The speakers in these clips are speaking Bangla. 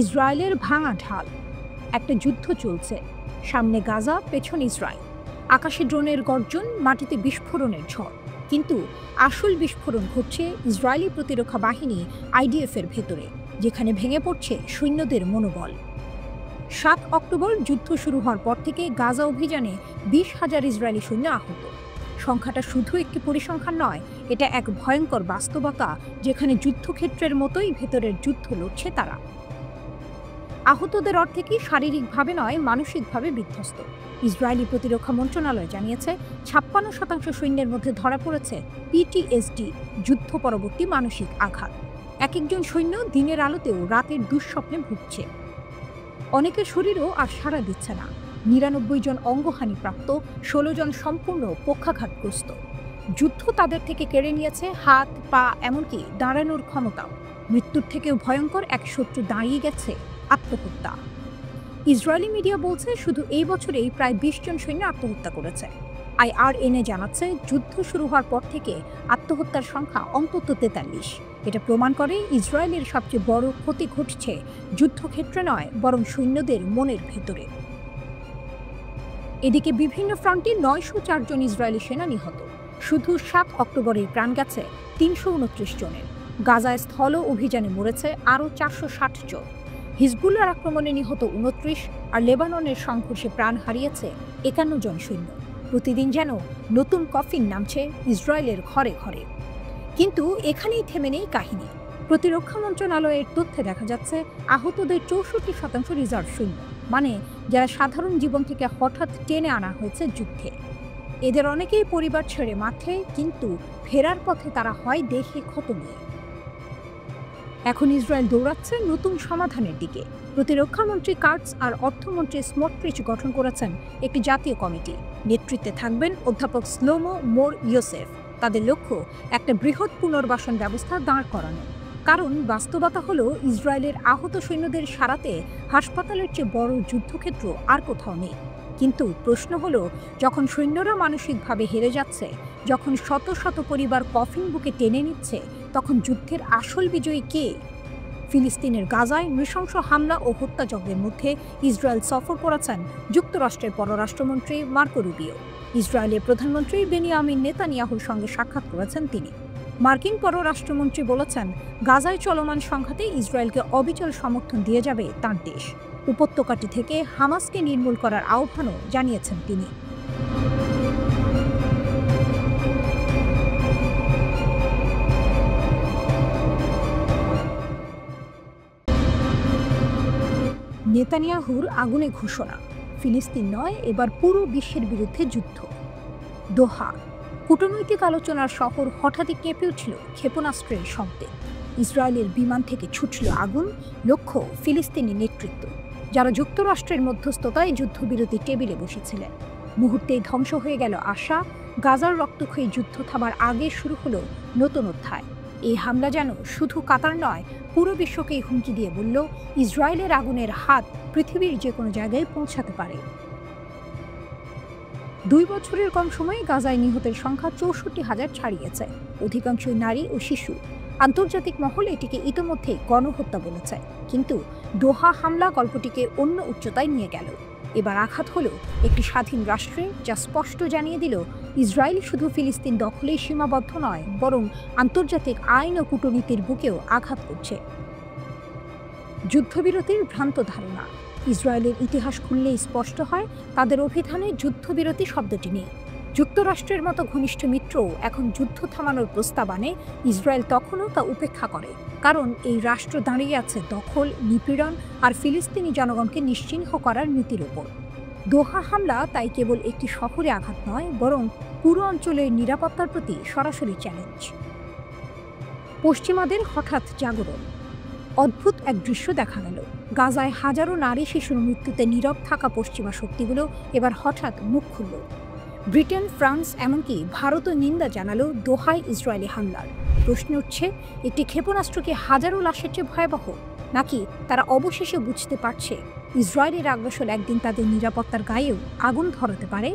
ইসরায়েলের ভাঙা ঢাল। একটা যুদ্ধ চলছে, সামনে গাজা, পেছনে ইসরায়েল। আকাশে ড্রোনের গর্জন, মাটিতে বিস্ফোরণের ঝড়। কিন্তু আসল বিস্ফোরণ ঘটছে ইসরায়েলি প্রতিরক্ষা বাহিনী আইডিএফের ভেতরে, যেখানে ভেঙে পড়ছে সৈন্যদের মনোবল। ৭ অক্টোবর যুদ্ধ শুরু হওয়ার পর থেকে গাজা অভিযানে ২০,০০০ ইসরায়েলি সৈন্য আহত। সংখ্যাটা শুধু একটি পরিসংখ্যান নয়, এটা এক ভয়ঙ্কর বাস্তবতা, যেখানে যুদ্ধক্ষেত্রের মতোই ভেতরের যুদ্ধ লড়ছে তারা। আহতদের অর্ধেকই শারীরিকভাবে নয়, মানসিকভাবে বিধ্বস্ত। ইসরায়েলি প্রতিরক্ষা মন্ত্রণালয় জানিয়েছে ৫৬% সৈন্যের মধ্যে ধরা পড়েছে পিটিএসডি, যুদ্ধ পরবর্তী মানসিক আঘাত। একজন সৈন্য দিনের আলোতেও রাতের দুঃস্বপ্নে ভুগছে। অনেকের শরীরও আর সাড়া দিচ্ছে না। ৯৯ জন অঙ্গহানিপ্রাপ্ত, ১৬ জন সম্পূর্ণ পক্ষাঘাতগ্রস্ত। যুদ্ধ তাদের থেকে কেড়ে নিয়েছে হাত, পা, এমনকি দাঁড়ানোর ক্ষমতাও। মৃত্যুর থেকেও ভয়ঙ্কর এক শত্রু দাঁড়িয়ে গেছে, আত্মহত্যা। ইসরায়েলি মিডিয়া বলছে শুধু এই বছরেই প্রায় ২০ জন সৈন্য আত্মহত্যা করেছে। আইআরএনএ জানাচ্ছে যুদ্ধ শুরু হওয়ার পর থেকে আত্মহত্যার সংখ্যা অন্তত ৪৩। এটা প্রমাণ করে ইসরায়েলের সবচেয়ে বড় ক্ষতি ঘটছে যুদ্ধক্ষেত্রে নয়, বরং সৈন্যদের মনের ভেতরে। এদিকে বিভিন্ন ফ্রন্টে ৯০৪ জন ইসরায়েলি সেনা নিহত। শুধু ৭ অক্টোবরেই প্রাণ গেছে ৩২৯ জনের। গাজায় স্থল অভিযানে মরেছে আরও ৪৬০ জন। হিজবুল্লাহর আক্রমণে নিহত ২৯, আর লেবাননের সংঘর্ষে প্রাণ হারিয়েছে ৫১ জন সৈন্য। প্রতিদিন যেন নতুন কফিন নামছে ইসরায়েলের ঘরে ঘরে। কিন্তু এখানেই থেমে নেই কাহিনী। প্রতিরক্ষা মন্ত্রণালয়ের তথ্যে দেখা যাচ্ছে আহতদের ৬৪% রিজার্ভ সৈন্য, মানে যারা সাধারণ জীবন থেকে হঠাৎ টেনে আনা হয়েছে যুদ্ধে। এদের অনেকেই পরিবার ছেড়ে মাঠে, কিন্তু ফেরার পথে তারা হয় দেহে ক্ষত নিয়ে। এখন ইসরায়েল দৌড়াচ্ছে নতুন সমাধানের দিকে। প্রতিরক্ষামন্ত্রী কার্টস আর অর্থমন্ত্রী স্মোট্রিচ গঠন করেছেন একটি জাতীয় কমিটি। নেতৃত্বে থাকবেন অধ্যাপক শ্লোমো মোর ইয়োসেফ। তাদের লক্ষ্য একটা বৃহৎ পুনর্বাসন ব্যবস্থা দাঁড় করানো। কারণ বাস্তবতা হলো ইসরায়েলের আহত সৈন্যদের সারাতে হাসপাতালের চেয়ে বড় যুদ্ধক্ষেত্র আর কোথাও নেই। কিন্তু প্রশ্ন হলো, যখন সৈন্যরা মানসিকভাবে হেরে যাচ্ছে, যখন শত শত পরিবার কফিন বুকে টেনে নিচ্ছে, তখন যুদ্ধের আসল বিজয়ী কে? ফিলিস্তিনের গাজায় নৃশংস হামলা ও হত্যাযজ্ঞের মধ্যে ইসরায়েল সফর করেছেন যুক্তরাষ্ট্রের পররাষ্ট্রমন্ত্রী মার্কো রুবিও। ইসরায়েলের প্রধানমন্ত্রী বেনিয়ামিন নেতানিয়াহুর সঙ্গে সাক্ষাৎ করেছেন তিনি। মার্কিন পররাষ্ট্রমন্ত্রী বলেছেন, গাজায় চলমান সংঘাতে ইসরায়েলকে অবিচল সমর্থন দিয়ে যাবে তাঁর দেশ। উপত্যকাটি থেকে হামাসকে নির্মূল করার আহ্বানও জানিয়েছেন তিনি। নেতানিয়াহুর আগুনে ঘোষণা, ফিলিস্তিন নয়, এবার পুরো বিশ্বের বিরুদ্ধে যুদ্ধ। দোহা, কূটনৈতিক আলোচনার শহর হঠাৎই কেঁপে উঠল ক্ষেপণাস্ত্রের শব্দে। ইসরায়েলের বিমান থেকে ছুটল আগুন, লক্ষ্য ফিলিস্তিনি নেতৃত্ব, যারা যুক্তরাষ্ট্রের মধ্যস্থতায় যুদ্ধবিরতি টেবিলে বসেছিলেন। মুহূর্তেই ধ্বংস হয়ে গেল আশা। গাজার রক্তক্ষয়ী যুদ্ধ থামার আগে শুরু হলো নতুন অধ্যায়। এই হামলা যেন শুধু কাতার নয়, পুরো বিশ্বকেই হুমকি দিয়ে বলল, ইসরায়েলের আগুনের হাত পৃথিবীর যে কোনো জায়গায় পৌঁছাতে পারে। ২ বছরের কম সময়ে গাজায় নিহতের সংখ্যা ৬৪,০০০ ছাড়িয়েছে, অধিকাংশই নারী ও শিশু। আন্তর্জাতিক মহল এটিকে ইতোমধ্যেই গণহত্যা বলেছে। কিন্তু দোহা হামলা গল্পটিকে অন্য উচ্চতায় নিয়ে গেল। এবার আঘাত হলো একটি স্বাধীন রাষ্ট্রে, যা স্পষ্ট জানিয়ে দিল ইসরায়েল শুধু ফিলিস্তিন দখলেই সীমাবদ্ধ নয়, বরং আন্তর্জাতিক আইন ও কূটনীতির বুকেও আঘাত করছে। যুদ্ধবিরতির ভ্রান্ত ধারণা, ইসরায়েলের ইতিহাস খুললেই স্পষ্ট হয় তাদের অভিধানে যুদ্ধবিরতি শব্দটি নেই। যুক্তরাষ্ট্রের মতো ঘনিষ্ঠ মিত্রও এখন যুদ্ধ থামানোর প্রস্তাব আনে, ইসরায়েল তখনও তা উপেক্ষা করে, কারণ এই রাষ্ট্র দাঁড়িয়ে আছে দখল, নিপীড়ন আর ফিলিস্তিনি জনগণকে নিশ্চিহ্ন করার নীতির ওপর। দোহা হামলা তাই কেবল একটি শহরে আঘাত নয়, বরং পুরো অঞ্চলের নিরাপত্তার প্রতি সরাসরি চ্যালেঞ্জ। পশ্চিমাদের হঠাৎ জাগরণ, অদ্ভুত এক দৃশ্য দেখা গেল। গাজায় হাজারো নারী শিশুর মৃত্যুতে নীরব থাকা পশ্চিমা শক্তিগুলো এবার হঠাৎ মুখ খুলল। ব্রিটেন, ফ্রান্স, এমনকি ভারতও নিন্দা জানালো দোহায় ইসরায়েলি হামলার। প্রশ্ন উঠছে, একটি ক্ষেপণাস্ত্র কি হাজারো লাশের চেয়ে ভয়াবহ, নাকি তারা অবশেষে বুঝতে পারছে ইসরায়েলের আগ্রাসন একদিন তাদের নিরাপত্তার গায়েও আগুন ধরাতে পারে?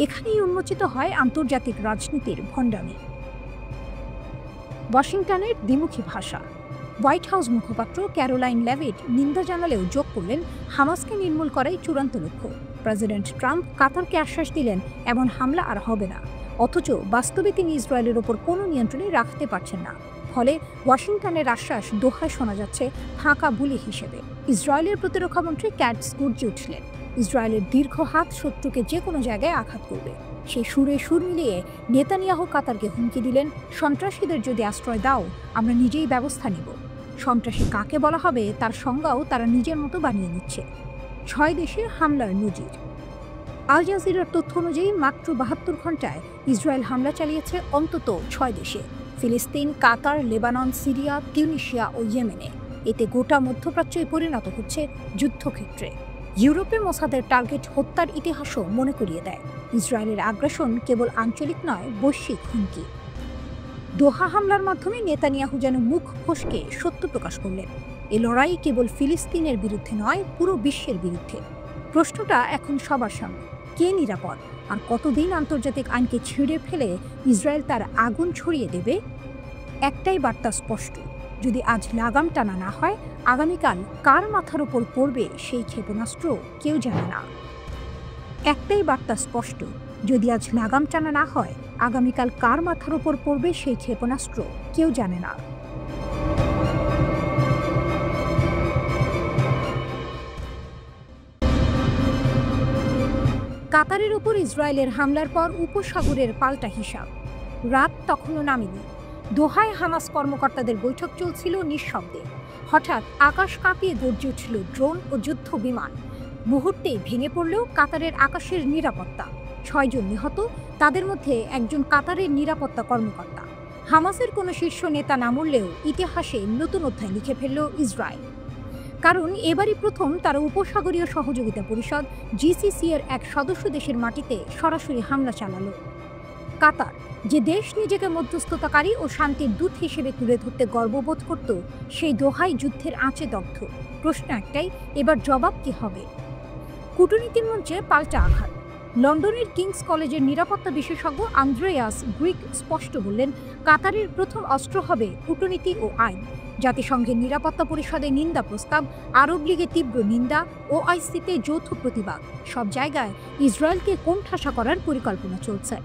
এখানেই উন্মোচিত হয় আন্তর্জাতিক রাজনীতির ভণ্ডামি। ওয়াশিংটনের দ্বিমুখী ভাষা, হোয়াইট হাউস মুখপাত্র ক্যারোলাইন লেভিট নিন্দা জানালেও যোগ করলেন, হামাসকে নির্মূল করাই চূড়ান্ত লক্ষ্য। প্রেসিডেন্ট ট্রাম্প কাতারকে আশ্বাস দিলেন এমন হামলা আর হবে না, অথচ বাস্তবে তিনি ইসরায়েলের ওপর কোনো নিয়ন্ত্রণই রাখতে পারছেন না। ফলে ওয়াশিংটনের আশ্বাস দোহায় শোনা যাচ্ছে ফাঁকা বুলি হিসেবে। ইসরায়েলের প্রতিরক্ষামন্ত্রী ক্যাটস গর্জে উঠলেন, ইসরায়েলের দীর্ঘ হাত শত্রুকে যে কোনো জায়গায় আঘাত করবে। সেই সুরে সুর মিলিয়ে নেতানিয়াহু কাতারকে হুমকি দিলেন, সন্ত্রাসীদের যদি আশ্রয় দাও, আমরা নিজেই ব্যবস্থা নিব। সন্ত্রাসী কাকে বলা হবে তার সংজ্ঞাও তারা নিজের মতো বানিয়ে নিচ্ছে। 6 দেশে হামলার নজির। আল জাজিরার তথ্য অনুযায়ী মাত্র 72 ঘণ্টায় ইসরায়েল হামলা চালিয়েছে অন্তত 6 দেশে: ফিলিস্তিন, কাতার, লেবানন, সিরিয়া, তিউনিসিয়া ও ইয়েমেনে। এতে গোটা মধ্যপ্রাচ্যই পরিণত হচ্ছে যুদ্ধক্ষেত্রে। ইউরোপে মোসাদের টার্গেট হত্যার ইতিহাসও মনে করিয়ে দেয় ইসরায়েলের আগ্রাসন কেবল আঞ্চলিক নয়, বৈশ্বিক হুমকি। দোহা হামলার মাধ্যমে নেতানিয়াহু যেন মুখ ফসকে সত্য প্রকাশ করলেন, এ লড়াই কেবল ফিলিস্তিনের বিরুদ্ধে নয়, পুরো বিশ্বের বিরুদ্ধে। প্রশ্নটা এখন সবার সামনে, কে নিরাপদ আর কতদিন আন্তর্জাতিক আইনকে ছিঁড়ে ফেলে ইসরায়েল তার আগুন ছড়িয়ে দেবে? একটাই বার্তা স্পষ্ট, যদি আজ লাগাম টানা না হয়, আগামীকাল কার মাথার ওপর পড়বে সেই ক্ষেপণাস্ত্র কেউ জানে না। একটাই বার্তা স্পষ্ট, যদি আজ লাগাম টানা না হয়, আগামীকাল কার মাথার ওপর পড়বে সেই ক্ষেপণাস্ত্র কেউ জানে না। কাতারের উপর ইসরায়েলের হামলার পর উপসাগরের পাল্টা হিসাব। রাত তখনও নামেনি। দোহায় হামাস কর্মকর্তাদের বৈঠক চলছিল নিঃশব্দে। হঠাৎ আকাশ কাঁপিয়ে গর্জে উঠল ড্রোন ও যুদ্ধ বিমান। মুহূর্তেই ভেঙে পড়ল কাতারের আকাশের নিরাপত্তা। 6 জন নিহত, তাদের মধ্যে একজন কাতারের নিরাপত্তা কর্মকর্তা। হামাসের কোনো শীর্ষ নেতা না মরলেও ইতিহাসে নতুন অধ্যায় লিখে ফেলল ইসরায়েল। কারণ এবারই প্রথম তারা উপসাগরীয় সহযোগিতা পরিষদ জিসিসি এর এক সদস্য দেশের মাটিতে সরাসরি হামলা চালালো। কাতার, যে দেশ নিজেকে মধ্যস্থতাকারী ও শান্তির দূত হিসেবে তুলে ধরতে গর্ববোধ করত, সেই দোহাই যুদ্ধের আঁচে দগ্ধ। প্রশ্ন একটাই, এবার জবাব কি হবে? কূটনীতির মঞ্চে পাল্টা আঘাত। লন্ডনের কিংস কলেজের নিরাপত্তা বিশেষজ্ঞ আন্দ্রেয়াস গ্রিক স্পষ্ট বললেন, কাতারের প্রথম অস্ত্র হবে কূটনীতি ও আইন। জাতিসংঘের নিরাপত্তা পরিষদে নিন্দা প্রস্তাব, আরব লীগে তীব্র নিন্দা, ওআইসিতে যৌথ প্রতিবাদ, সব জায়গায় ইসরায়েলকে কোণঠাসা করার পরিকল্পনা চলছে।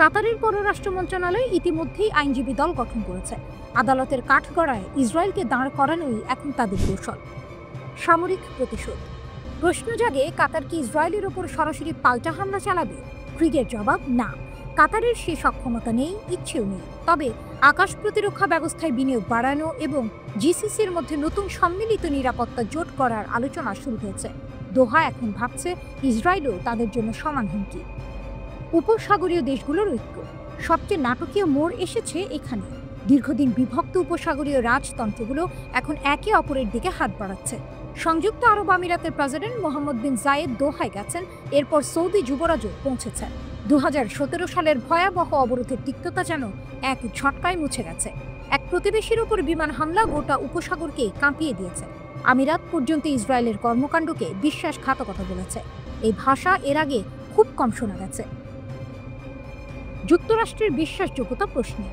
কাতারের পররাষ্ট্র মন্ত্রণালয় ইতিমধ্যেই আইনজীবী দল গঠন করেছে। আদালতের কাঠগড়ায় ইসরায়েলকে দাঁড় করানোই এখন তাদের কৌশল। সামরিক প্রতিশোধ। প্রশ্ন জাগে, কাতার কি ইসরায়েলের ওপর সরাসরি পাল্টা হামলা চালাবে? গ্রিকের জবাব, না। কাতারের সে সক্ষমতা নেই, ইচ্ছেও নেই। তবে আকাশ প্রতিরক্ষা ব্যবস্থায় বিনিয়োগ বাড়ানো এবং জিসিসির মধ্যে নতুন সম্মিলিত নিরাপত্তা জোট করার আলোচনা শুরু হয়েছে। দোহা এখন ভাবছে ইসরায়েলও তাদের জন্য সমান হুমকি। উপসাগরীয় দেশগুলোর ঐক্য। সবচেয়ে নাটকীয় মোড় এসেছে এখানে। দীর্ঘদিন বিভক্ত উপসাগরীয় রাজতন্ত্রগুলো এখন একে অপরের দিকে হাত বাড়াচ্ছে। সংযুক্ত আরব আমিরাতের প্রেসিডেন্ট মোহাম্মদ বিন জায়েদ দোহায় গেছেন, এরপর সৌদি যুবরাজও পৌঁছেছেন। 2017 সালের ভয়াবহ অবরোধের তিক্ততা যেন এক ঝটকায় মুছে গেছে। এক প্রতিবেশীর উপর বিমান হামলা গোটা উপসাগরকে কাঁপিয়ে দিয়েছে। আমিরাত পর্যন্ত ইসরায়েলের কর্মকাণ্ডকে বিশ্বাসঘাতকতা বলেছে। এই ভাষা এর আগে খুব কম শোনা গেছে। যুক্তরাষ্ট্রের বিশ্বাসযোগ্যতা প্রশ্নে।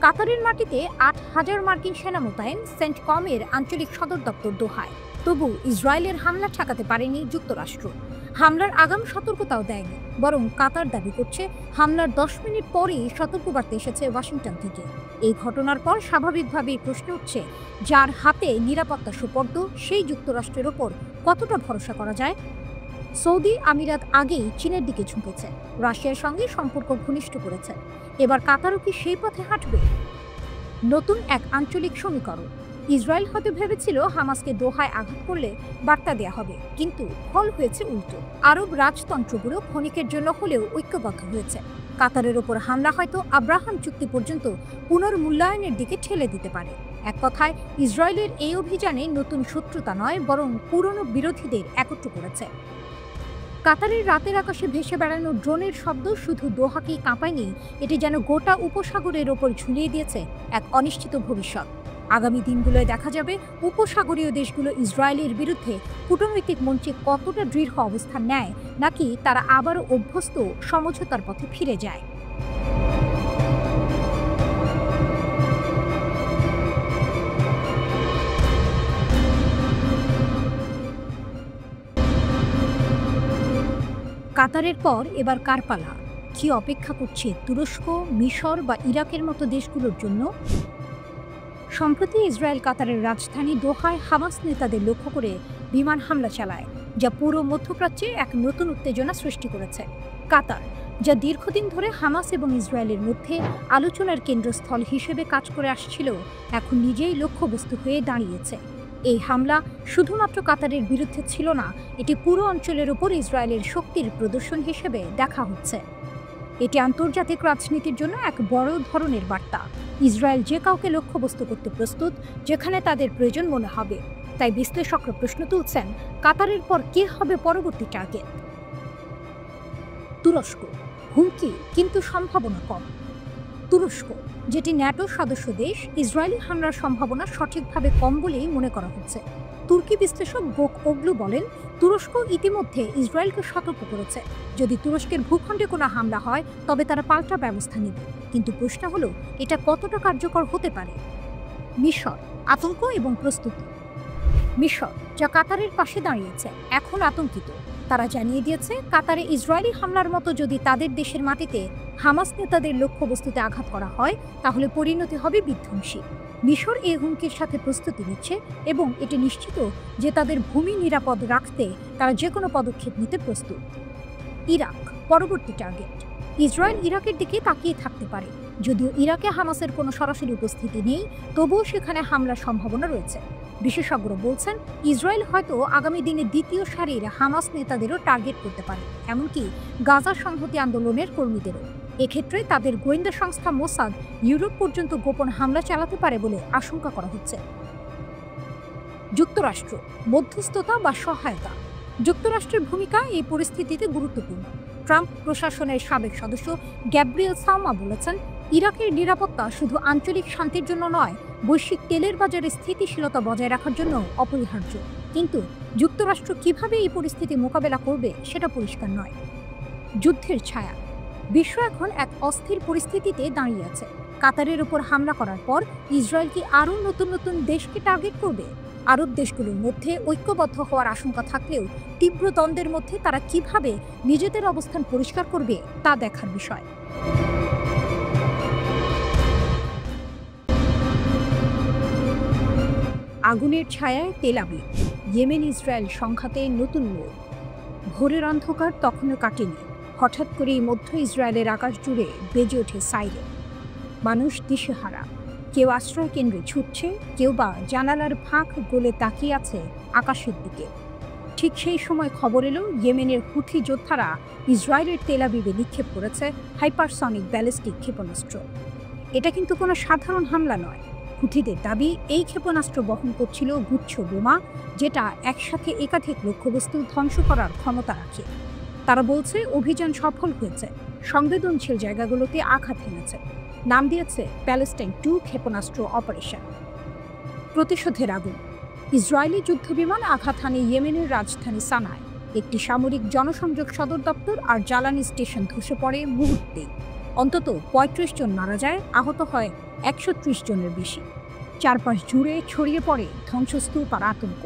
কাতারের মাটিতে 8,000 মার্কিন সেনা মোতায়েন, সেন্টকমের আঞ্চলিক সদর দপ্তর দোহায়। তবু ইসরায়েলের হামলা ঠেকাতে পারেনি যুক্তরাষ্ট্র। হামলার আগাম সতর্কতাও দেয়নি, বরং কাতার দাবি করছে হামলার 10 মিনিট পরেই সতর্কবার্তা এসেছে ওয়াশিংটন থেকে। এই ঘটনার পর স্বাভাবিকভাবেই প্রশ্ন উঠছে, যার হাতে নিরাপত্তা সুপর্দ সেই যুক্তরাষ্ট্রের ওপর কতটা ভরসা করা যায়? সৌদি আমিরাত আগেই চীনের দিকে ঝুঁকেছে, রাশিয়ার সঙ্গে সম্পর্ক ঘনিষ্ঠ করেছে। এবার কাতারও কি সেই পথে হাঁটবে? নতুন এক আঞ্চলিক সমীকরণ। ইসরায়েল হয়তো ভেবেছিল হামাসকে দোহায় আঘাত করলে বার্তা দেয়া হবে, কিন্তু ফল হয়েছে উল্টো। আরব রাজতন্ত্রগুলো ক্ষণিকের জন্য হলেও ঐক্যবদ্ধ হয়েছে। কাতারের ওপর হামলা হয়তো আব্রাহাম চুক্তি পর্যন্ত পুনর্মূল্যায়নের দিকে ঠেলে দিতে পারে। এক কথায়, ইসরায়েলের এই অভিযানে নতুন শত্রুতা নয়, বরং পুরনো বিরোধীদের একত্র করেছে। কাতারের রাতের আকাশে ভেসে বেড়ানো ড্রোনের শব্দ শুধু দোহাকেই কাঁপায়নি, এটি যেন গোটা উপসাগরের ওপর ঝুলিয়ে দিয়েছে এক অনিশ্চিত ভবিষ্যৎ। আগামী দিনগুলোয় দেখা যাবে উপসাগরীয় দেশগুলো ইসরায়েলের বিরুদ্ধে কূটনৈতিক মঞ্চে কতটা দৃঢ় অবস্থান নেয়, নাকি তারা আবারও অভ্যস্ত সমঝোতার পথে ফিরে যায়। কাতারের পর এবার কার পালা? কি অপেক্ষা করছে তুরস্ক, মিশর বা ইরাকের মতো দেশগুলোর জন্য? সম্প্রতি ইসরায়েল কাতারের রাজধানী দোহায় হামাস নেতাদের লক্ষ্য করে বিমান হামলা চালায়, যা পুরো মধ্যপ্রাচ্যে এক নতুন উত্তেজনা সৃষ্টি করেছে। কাতার, যা দীর্ঘদিন ধরে হামাস এবং ইসরায়েলের মধ্যে আলোচনার কেন্দ্রস্থল হিসেবে কাজ করে আসছিল, এখন নিজেই লক্ষ্যবস্তু হয়ে দাঁড়িয়েছে। এই হামলা শুধুমাত্র কাতারের বিরুদ্ধে ছিল না, এটি পুরো অঞ্চলের উপর ইসরায়েলের শক্তির প্রদর্শন হিসেবে দেখা হচ্ছে। এটি আন্তর্জাতিক রাজনীতির জন্য এক বড় ধরনের বার্তা। ইসরায়েল যে কাউকে লক্ষ্যবস্তু করতে প্রস্তুত, যেখানে তাদের প্রয়োজন মনে হবে। তাই বিশ্লেষকরা প্রশ্ন তুলছেন, কাতারের পর কে হবে পরবর্তী টার্গেট? তুরস্ক, হুমকি কিন্তু সম্ভাবনা কম। তুরস্ক, যেটি ন্যাটো সদস্য দেশ, ইসরায়েলি হামলার সম্ভাবনা সঠিকভাবে কম বলেই মনে করা হচ্ছে। তুর্কি বিশ্লেষক গোক ওগলু বলেন, তুরস্ক ইতিমধ্যে ইসরায়েলকে সতর্ক করেছে, যদি তুরস্কের ভূখণ্ডে কোনো হামলা হয় তবে তারা পাল্টা ব্যবস্থা নেবে। কিন্তু প্রশ্ন হলো, এটা কতটা কার্যকর হতে পারে? মিশর, আতঙ্ক এবং প্রস্তুতি। মিশর, যা কাতারের পাশে দাঁড়িয়েছে, এখন আতঙ্কিত। তারা জানিয়ে দিয়েছে, কাতারে ইসরায়েলি হামলার মতো যদি তাদের দেশের মাটিতে হামাস নেতাদের লক্ষ্যবস্তুতে আঘাত করা হয়, তাহলে পরিণতি হবে বিধ্বংসী। মিশর এই হুমকির সাথে প্রস্তুতি নিচ্ছে এবং এটি নিশ্চিত যে তাদের ভূমি নিরাপদ রাখতে তারা যে কোনো পদক্ষেপ নিতে প্রস্তুত। ইরাক, পরবর্তী টার্গেট। ইসরায়েল ইরাকের দিকে তাকিয়ে থাকতে পারে। যদিও ইরাকে হামাসের কোনো সরাসরি উপস্থিতি নেই, তবুও সেখানে হামলার সম্ভাবনা রয়েছে। বিশেষজ্ঞরা বলছেন, ইসরায়েল হয়তো আগামী দিনে দ্বিতীয় সারির হামাস নেতাদেরও টার্গেট করতে পারে, এমনকি গাজা সংহতি আন্দোলনের কর্মীদেরও। এক্ষেত্রে তাদের গোয়েন্দা সংস্থা মোসাদ ইউরোপ পর্যন্ত গোপন হামলা চালাতে পারে বলে আশঙ্কা করা হচ্ছে। যুক্তরাষ্ট্র, মধ্যস্থতা বা সহায়তা। যুক্তরাষ্ট্রের ভূমিকা এই পরিস্থিতিতে গুরুত্বপূর্ণ। ট্রাম্প প্রশাসনের সাবেক সদস্য গ্যাব্রিয়েল সালমা বলেছেন, ইরাকের নিরাপত্তা শুধু আঞ্চলিক শান্তির জন্য নয়, বৈশ্বিক তেলের বাজারে স্থিতিশীলতা বজায় রাখার জন্য অপরিহার্য। কিন্তু যুক্তরাষ্ট্র কিভাবে এই পরিস্থিতি মোকাবেলা করবে সেটা পরিষ্কার নয়। যুদ্ধের ছায়া। বিশ্ব এখন এক অস্থির পরিস্থিতিতে দাঁড়িয়ে আছে। কাতারের উপর হামলা করার পর ইসরায়েল কি আরও নতুন নতুন দেশকে টার্গেট করবে? আরব দেশগুলোর মধ্যে ঐক্যবদ্ধ হওয়ার আশঙ্কা থাকলেও তীব্র দ্বন্দ্বের মধ্যে তারা কিভাবে নিজেদের অবস্থান পরিষ্কার করবে তা দেখার বিষয়। আগুনের ছায়ায় তেল আবিব, ইয়েমেন ইসরায়েল সংঘাতে নতুন মোড়। ভোরের অন্ধকার তখনও কাটেনি, হঠাৎ করেই মধ্য ইসরায়েলের আকাশ জুড়ে বেজে ওঠে সাইরেন। মানুষ দিশেহারা, কেউ আশ্রয় কেন্দ্রে ছুটছে, কেউ বা জানালার ফাঁক গলে তাকিয়ে আছে আকাশের দিকে। ঠিক সেই সময় খবর এলো, ইয়েমেনের হুথি যোদ্ধারা ইসরায়েলের তেল আবিবে নিক্ষেপ করেছে হাইপারসনিক ব্যালিস্টিক ক্ষেপণাস্ত্র। এটা কিন্তু কোনো সাধারণ হামলা নয়। হুথিদের দাবি, এই ক্ষেপণাস্ত্র বহন করছিল গুচ্ছ বোমা, যেটা একসাথে একাধিক লক্ষ্যবস্তু ধ্বংস করার ক্ষমতা রাখে। তারা বলছে, অভিযান সফল হয়েছে, সংবেদনশীল জায়গাগুলোতে আঘাত হেনেছে। নাম দিয়েছে প্যালেস্টাইন 2 ক্ষেপণাস্ত্র অপারেশন। প্রতিশোধের আগুন। ইসরায়েলি যুদ্ধবিমান আঘাত হানে ইয়েমেনের রাজধানী সানায়। একটি সামরিক জনসংযোগ সদর দপ্তর আর জ্বালানি স্টেশন ধসে পড়ে মুহূর্তেই। অন্তত ৩৫ জন মারা যায়, আহত হয় ১৩০ জনের বেশি। চারপাশ জুড়ে ছড়িয়ে পড়ে ধ্বংসস্তূপ আর আতঙ্ক।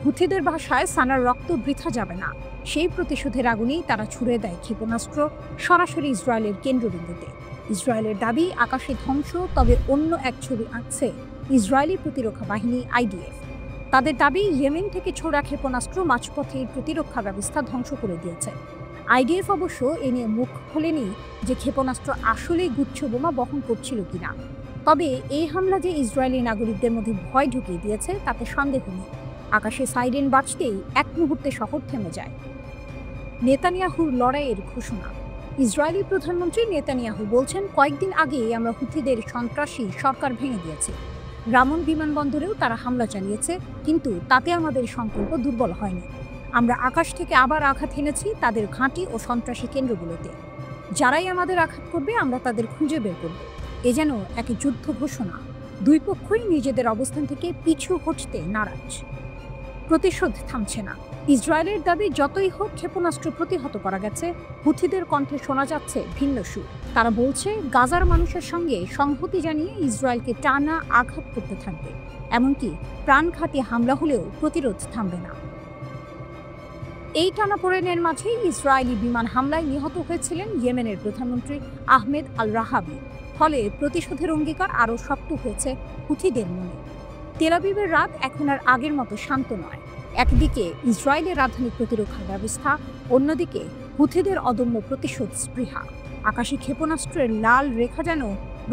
হুথিদের ভাষায়, সানার রক্ত বৃথা যাবে না। সেই প্রতিশোধের আগুনেই তারা ছুড়ে দেয় ক্ষেপণাস্ত্র সরাসরি ইসরায়েলের কেন্দ্রবিন্দুতে। ইসরায়েলের দাবি, আকাশে ধ্বংস, তবে অন্য এক ছবি আঁকছে ইসরায়েলি প্রতিরক্ষা বাহিনী আইডিএফ। তাদের দাবি, ইয়েমেন থেকে ছোড়া ক্ষেপণাস্ত্র মাঝপথের প্রতিরক্ষা ব্যবস্থা ধ্বংস করে দিয়েছে। আইডিএফ অবশ্য এ নিয়ে মুখ খোলেনি যে ক্ষেপণাস্ত্র আসলেই গুচ্ছ বোমা বহন করছিল কিনা। তবে এই হামলা যে ইসরায়েলি নাগরিকদের মধ্যে ভয় ঢুকিয়ে দিয়েছে তাতে সন্দেহ নেই। আকাশে সাইরেন বাজতেই এক মুহূর্তে শহর থেমে যায়। নেতানিয়াহুর লড়াইয়ের ঘোষণা। ইসরায়েলি প্রধানমন্ত্রী নেতানিয়াহু বলছেন, কয়েকদিন আগেই আমরা হুথিদের সন্ত্রাসী সরকার ভেঙে দিয়েছি। রামন বিমানবন্দরেও তারা হামলা চালিয়েছে, কিন্তু তাতে আমাদের সংকল্প দুর্বল হয়নি। আমরা আকাশ থেকে আবার আঘাত হেনেছি তাদের ঘাঁটি ও সন্ত্রাসী কেন্দ্রগুলোতে। যারাই আমাদের আঘাত করবে আমরা তাদের খুঁজে বের করব। এ যেন এক যুদ্ধ ঘোষণা। দুই পক্ষই নিজেদের অবস্থান থেকে পিছু হটতে নারাজ। প্রতিশোধ থামছে না। ইসরায়েলের দাবি, যতই হোক ক্ষেপণাস্ত্র প্রতিহত করা গেছে। হুথিদের কণ্ঠে শোনা যাচ্ছে ভিন্ন সুর। তারা বলছে, গাজার মানুষের সঙ্গে সংহতি জানিয়ে ইসরায়েলকে টানা আঘাত করতে থাকবে। এমনকি প্রাণঘাতী হামলা হলেও প্রতিরোধ থামবে না। এই টানাপোড়েনের মাঝে ইসরায়েলি বিমান হামলায় নিহত হয়েছিলেন ইয়েমেনের প্রধানমন্ত্রী আহমেদ আল রাহাবি। ফলে প্রতিশোধের অঙ্গীকার আরও শক্ত হয়েছে হুথিদের মনে। তেল আবিবের রাত এখন আর আগের মতো শান্ত নয়। একদিকে ইসরায়েলের রাজধানী প্রতিরক্ষা ব্যবস্থা, অন্যদিকে হুথিদের অদম্য প্রতিশোধ স্পৃহা। আকাশী ক্ষেপণাস্ত্রের লাল রেখা যেন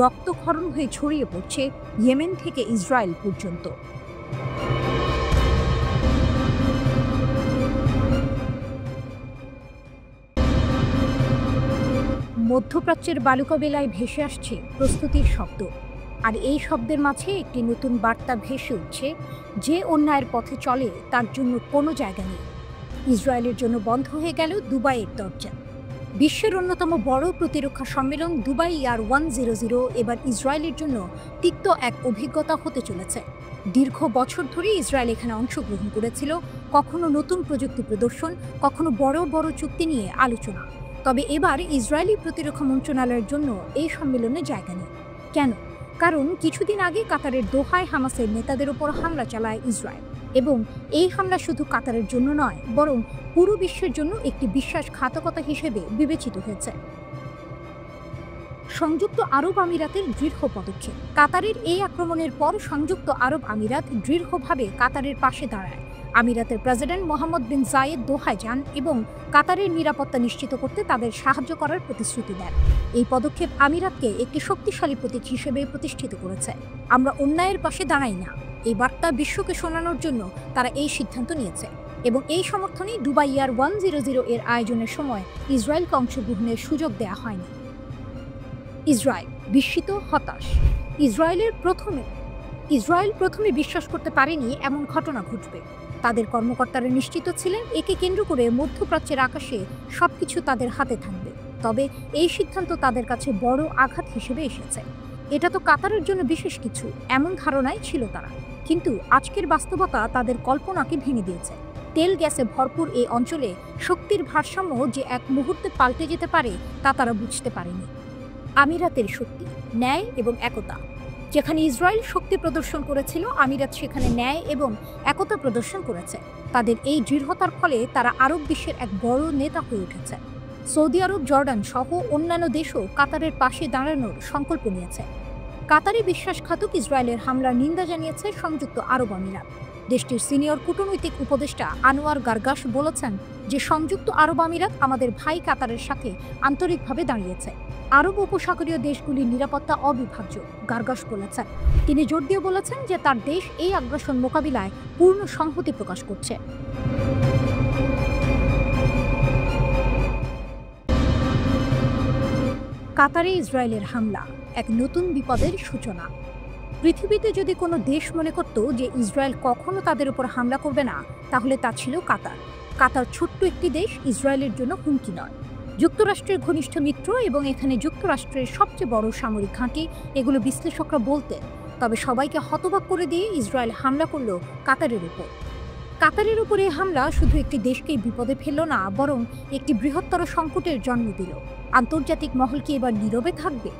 রক্তক্ষরণ হয়ে ছড়িয়ে পড়ছে ইয়েমেন থেকে ইসরায়েল পর্যন্ত। মধ্যপ্রাচ্যের বালুকা বেলায় ভেসে আসছে প্রস্তুতির শব্দ, আর এই শব্দের মাঝে একটি নতুন বার্তা ভেসে উঠছে, যে অন্যায়ের পথে চলে তার জন্য কোনো জায়গা নেই। ইসরায়েলের জন্য বন্ধ হয়ে গেল দুবাইয়ের দরজা। বিশ্বের অন্যতম বড় প্রতিরক্ষা সম্মেলন দুবাই ইয়ার 100 এবার ইসরায়েলের জন্য তিক্ত এক অভিজ্ঞতা হতে চলেছে। দীর্ঘ বছর ধরে ইসরায়েল এখানে অংশগ্রহণ করেছিল, কখনো নতুন প্রযুক্তি প্রদর্শন, কখনো বড় বড় চুক্তি নিয়ে আলোচনা। তবে এবার ইসরায়েলি প্রতিরক্ষা মন্ত্রণালয়ের জন্য এই সম্মেলনে জায়গা নেই। কেন? কারণ কিছুদিন আগে কাতারের দোহায় হামাসের নেতাদের ওপর হামলা চালায় ইসরায়েল, এবং এই হামলা শুধু কাতারের জন্য নয়, বরং পুরো বিশ্বের জন্য একটি বিশ্বাসঘাতকতা হিসেবে বিবেচিত হয়েছে। সংযুক্ত আরব আমিরাতের দৃঢ় পদক্ষেপ। কাতারের এই আক্রমণের পর সংযুক্ত আরব আমিরাত দৃঢ়ভাবে কাতারের পাশে দাঁড়ায়। আমিরাতের প্রেসিডেন্ট মোহাম্মদ বিন জায়েদ দোহায় যান এবং কাতারের নিরাপত্তা নিশ্চিত করতে তাদের সাহায্য করার প্রতিশ্রুতি দেন। এই পদক্ষেপ আমিরাতকে একটি শক্তিশালী প্রতীক হিসেবে প্রতিষ্ঠিত করেছে। আমরা অন্যায়ের পাশে দাঁড়াই না, এই বার্তা বিশ্বকে শোনানোর জন্য তারা এই সিদ্ধান্ত নিয়েছে, এবং এই সমর্থনই দুবাই ইয়ার 100 এর আয়োজনের সময় ইসরায়েলকে অংশগ্রহণের সুযোগ দেওয়া হয়নি। ইসরায়েল বিস্মিত, হতাশ। ইসরায়েল প্রথমে বিশ্বাস করতে পারেনি এমন ঘটনা ঘটবে। তাদের কর্মকর্তারা নিশ্চিত ছিলেন একে কেন্দ্র করে মধ্যপ্রাচ্যের আকাশে সবকিছু তাদের হাতে থাকবে। তবে এই সিদ্ধান্ত তাদের কাছে বড় আঘাত হিসেবে এসেছে। এটা তো কাতারের জন্য বিশেষ কিছু, এমন ধারণাই ছিল তারা। কিন্তু আজকের বাস্তবতা তাদের কল্পনাকে ভেঙে দিয়েছে। তেল গ্যাসে ভরপুর এই অঞ্চলে শক্তির ভারসাম্য যে এক মুহূর্তে পাল্টে যেতে পারে তা তারা বুঝতে পারেনি। আমিরাতের শক্তি, ন্যায় এবং একতা। যেখানে ইসরায়েল শক্তি প্রদর্শন করেছিল, আমিরাত সেখানে ন্যায় এবং একতা প্রদর্শন করেছে। তাদের এই দৃঢ়তার ফলে তারা আরব বিশ্বের এক বড় নেতা হয়ে উঠেছে। সৌদি আরব, জর্ডান সহ অন্যান্য দেশও কাতারের পাশে দাঁড়ানোর সংকল্প নিয়েছে। কাতারে বিশ্বাসঘাতক ইসরায়েলের হামলার নিন্দা জানিয়েছে সংযুক্ত আরব আমিরাত। দেশটির সিনিয়র কূটনৈতিক উপদেষ্টা আনোয়ার গার্গাস বলেছেন যে সংযুক্ত আরব আমিরাত আমাদের ভাই কাতারের সাথে আন্তরিকভাবে দাঁড়িয়েছে। আরব উপসাগরীয় দেশগুলির নিরাপত্তা অবিভাজ্য, গার্গাস বলেছেন। তিনি জোর দিয়ে বলেছেন যে তার দেশ এই আগ্রাসন মোকাবিলায় পূর্ণ সংহতি প্রকাশ করছে। কাতারে ইসরায়েলের হামলা এক নতুন বিপদের সূচনা। পৃথিবীতে যদি কোনো দেশ মনে করত যে ইসরায়েল কখনো তাদের উপর হামলা করবে না, তাহলে তা ছিল কাতার। কাতার ছোট্ট একটি দেশ, ইসরায়েলের জন্য হুমকি নয়। যুক্তরাষ্ট্রের ঘনিষ্ঠ মিত্র এবং এখানে যুক্তরাষ্ট্রের সবচেয়ে বড় সামরিক ঘাঁটি, এগুলো বিশ্লেষকরা বলতেন। তবে সবাইকে হতবাক করে দিয়ে ইসরায়েল হামলা করল কাতারের উপর। কাতারের উপরে হামলা শুধু একটি দেশকেই বিপদে ফেলল না, বরং একটি বৃহত্তর সংকটের জন্ম দিল। আন্তর্জাতিক মহল কি এবার নীরবে থাকবে?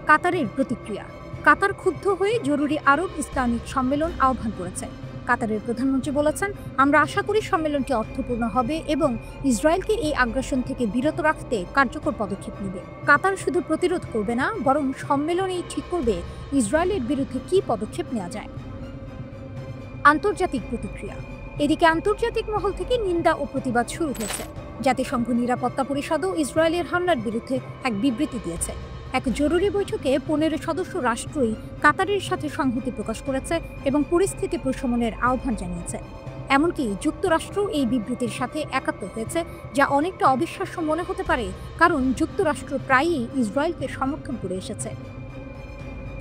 কাতারের প্রতিক্রিয়া। কাতার ক্ষুব্ধ হয়ে জরুরি আরব ইসলামিক সম্মেলন আহ্বান করেছে। কাতারের প্রধানমন্ত্রী বলেছেন, আমরা আশা করি সম্মেলনটি অর্থপূর্ণ হবে এবং ইসরায়েলকে এই আগ্রাসন থেকে বিরত রাখতে কার্যকর পদক্ষেপ নেবে। কাতার শুধু প্রতিরোধ করবে না, বরং সম্মেলনেই ঠিক করবে ইসরায়েলের বিরুদ্ধে কী পদক্ষেপ নেওয়া যায়। আন্তর্জাতিক প্রতিক্রিয়া। এদিকে আন্তর্জাতিক মহল থেকে নিন্দা ও প্রতিবাদ শুরু হয়েছে। জাতিসংঘ নিরাপত্তা পরিষদও ইসরায়েলের হামলার বিরুদ্ধে এক বিবৃতি দিয়েছে। এক জরুরি বৈঠকে 15 সদস্য রাষ্ট্রই কাতারের সাথে সংহতি প্রকাশ করেছে এবং পরিস্থিতি প্রশমনের আহ্বান জানিয়েছে। এমনকি যুক্তরাষ্ট্র এই বিবৃতির সাথে একাত্ম হয়েছে, যা অনেকটা অবিশ্বাস্য মনে হতে পারে, কারণ যুক্তরাষ্ট্র প্রায়ই ইসরায়েলকে সমর্থন করে এসেছে।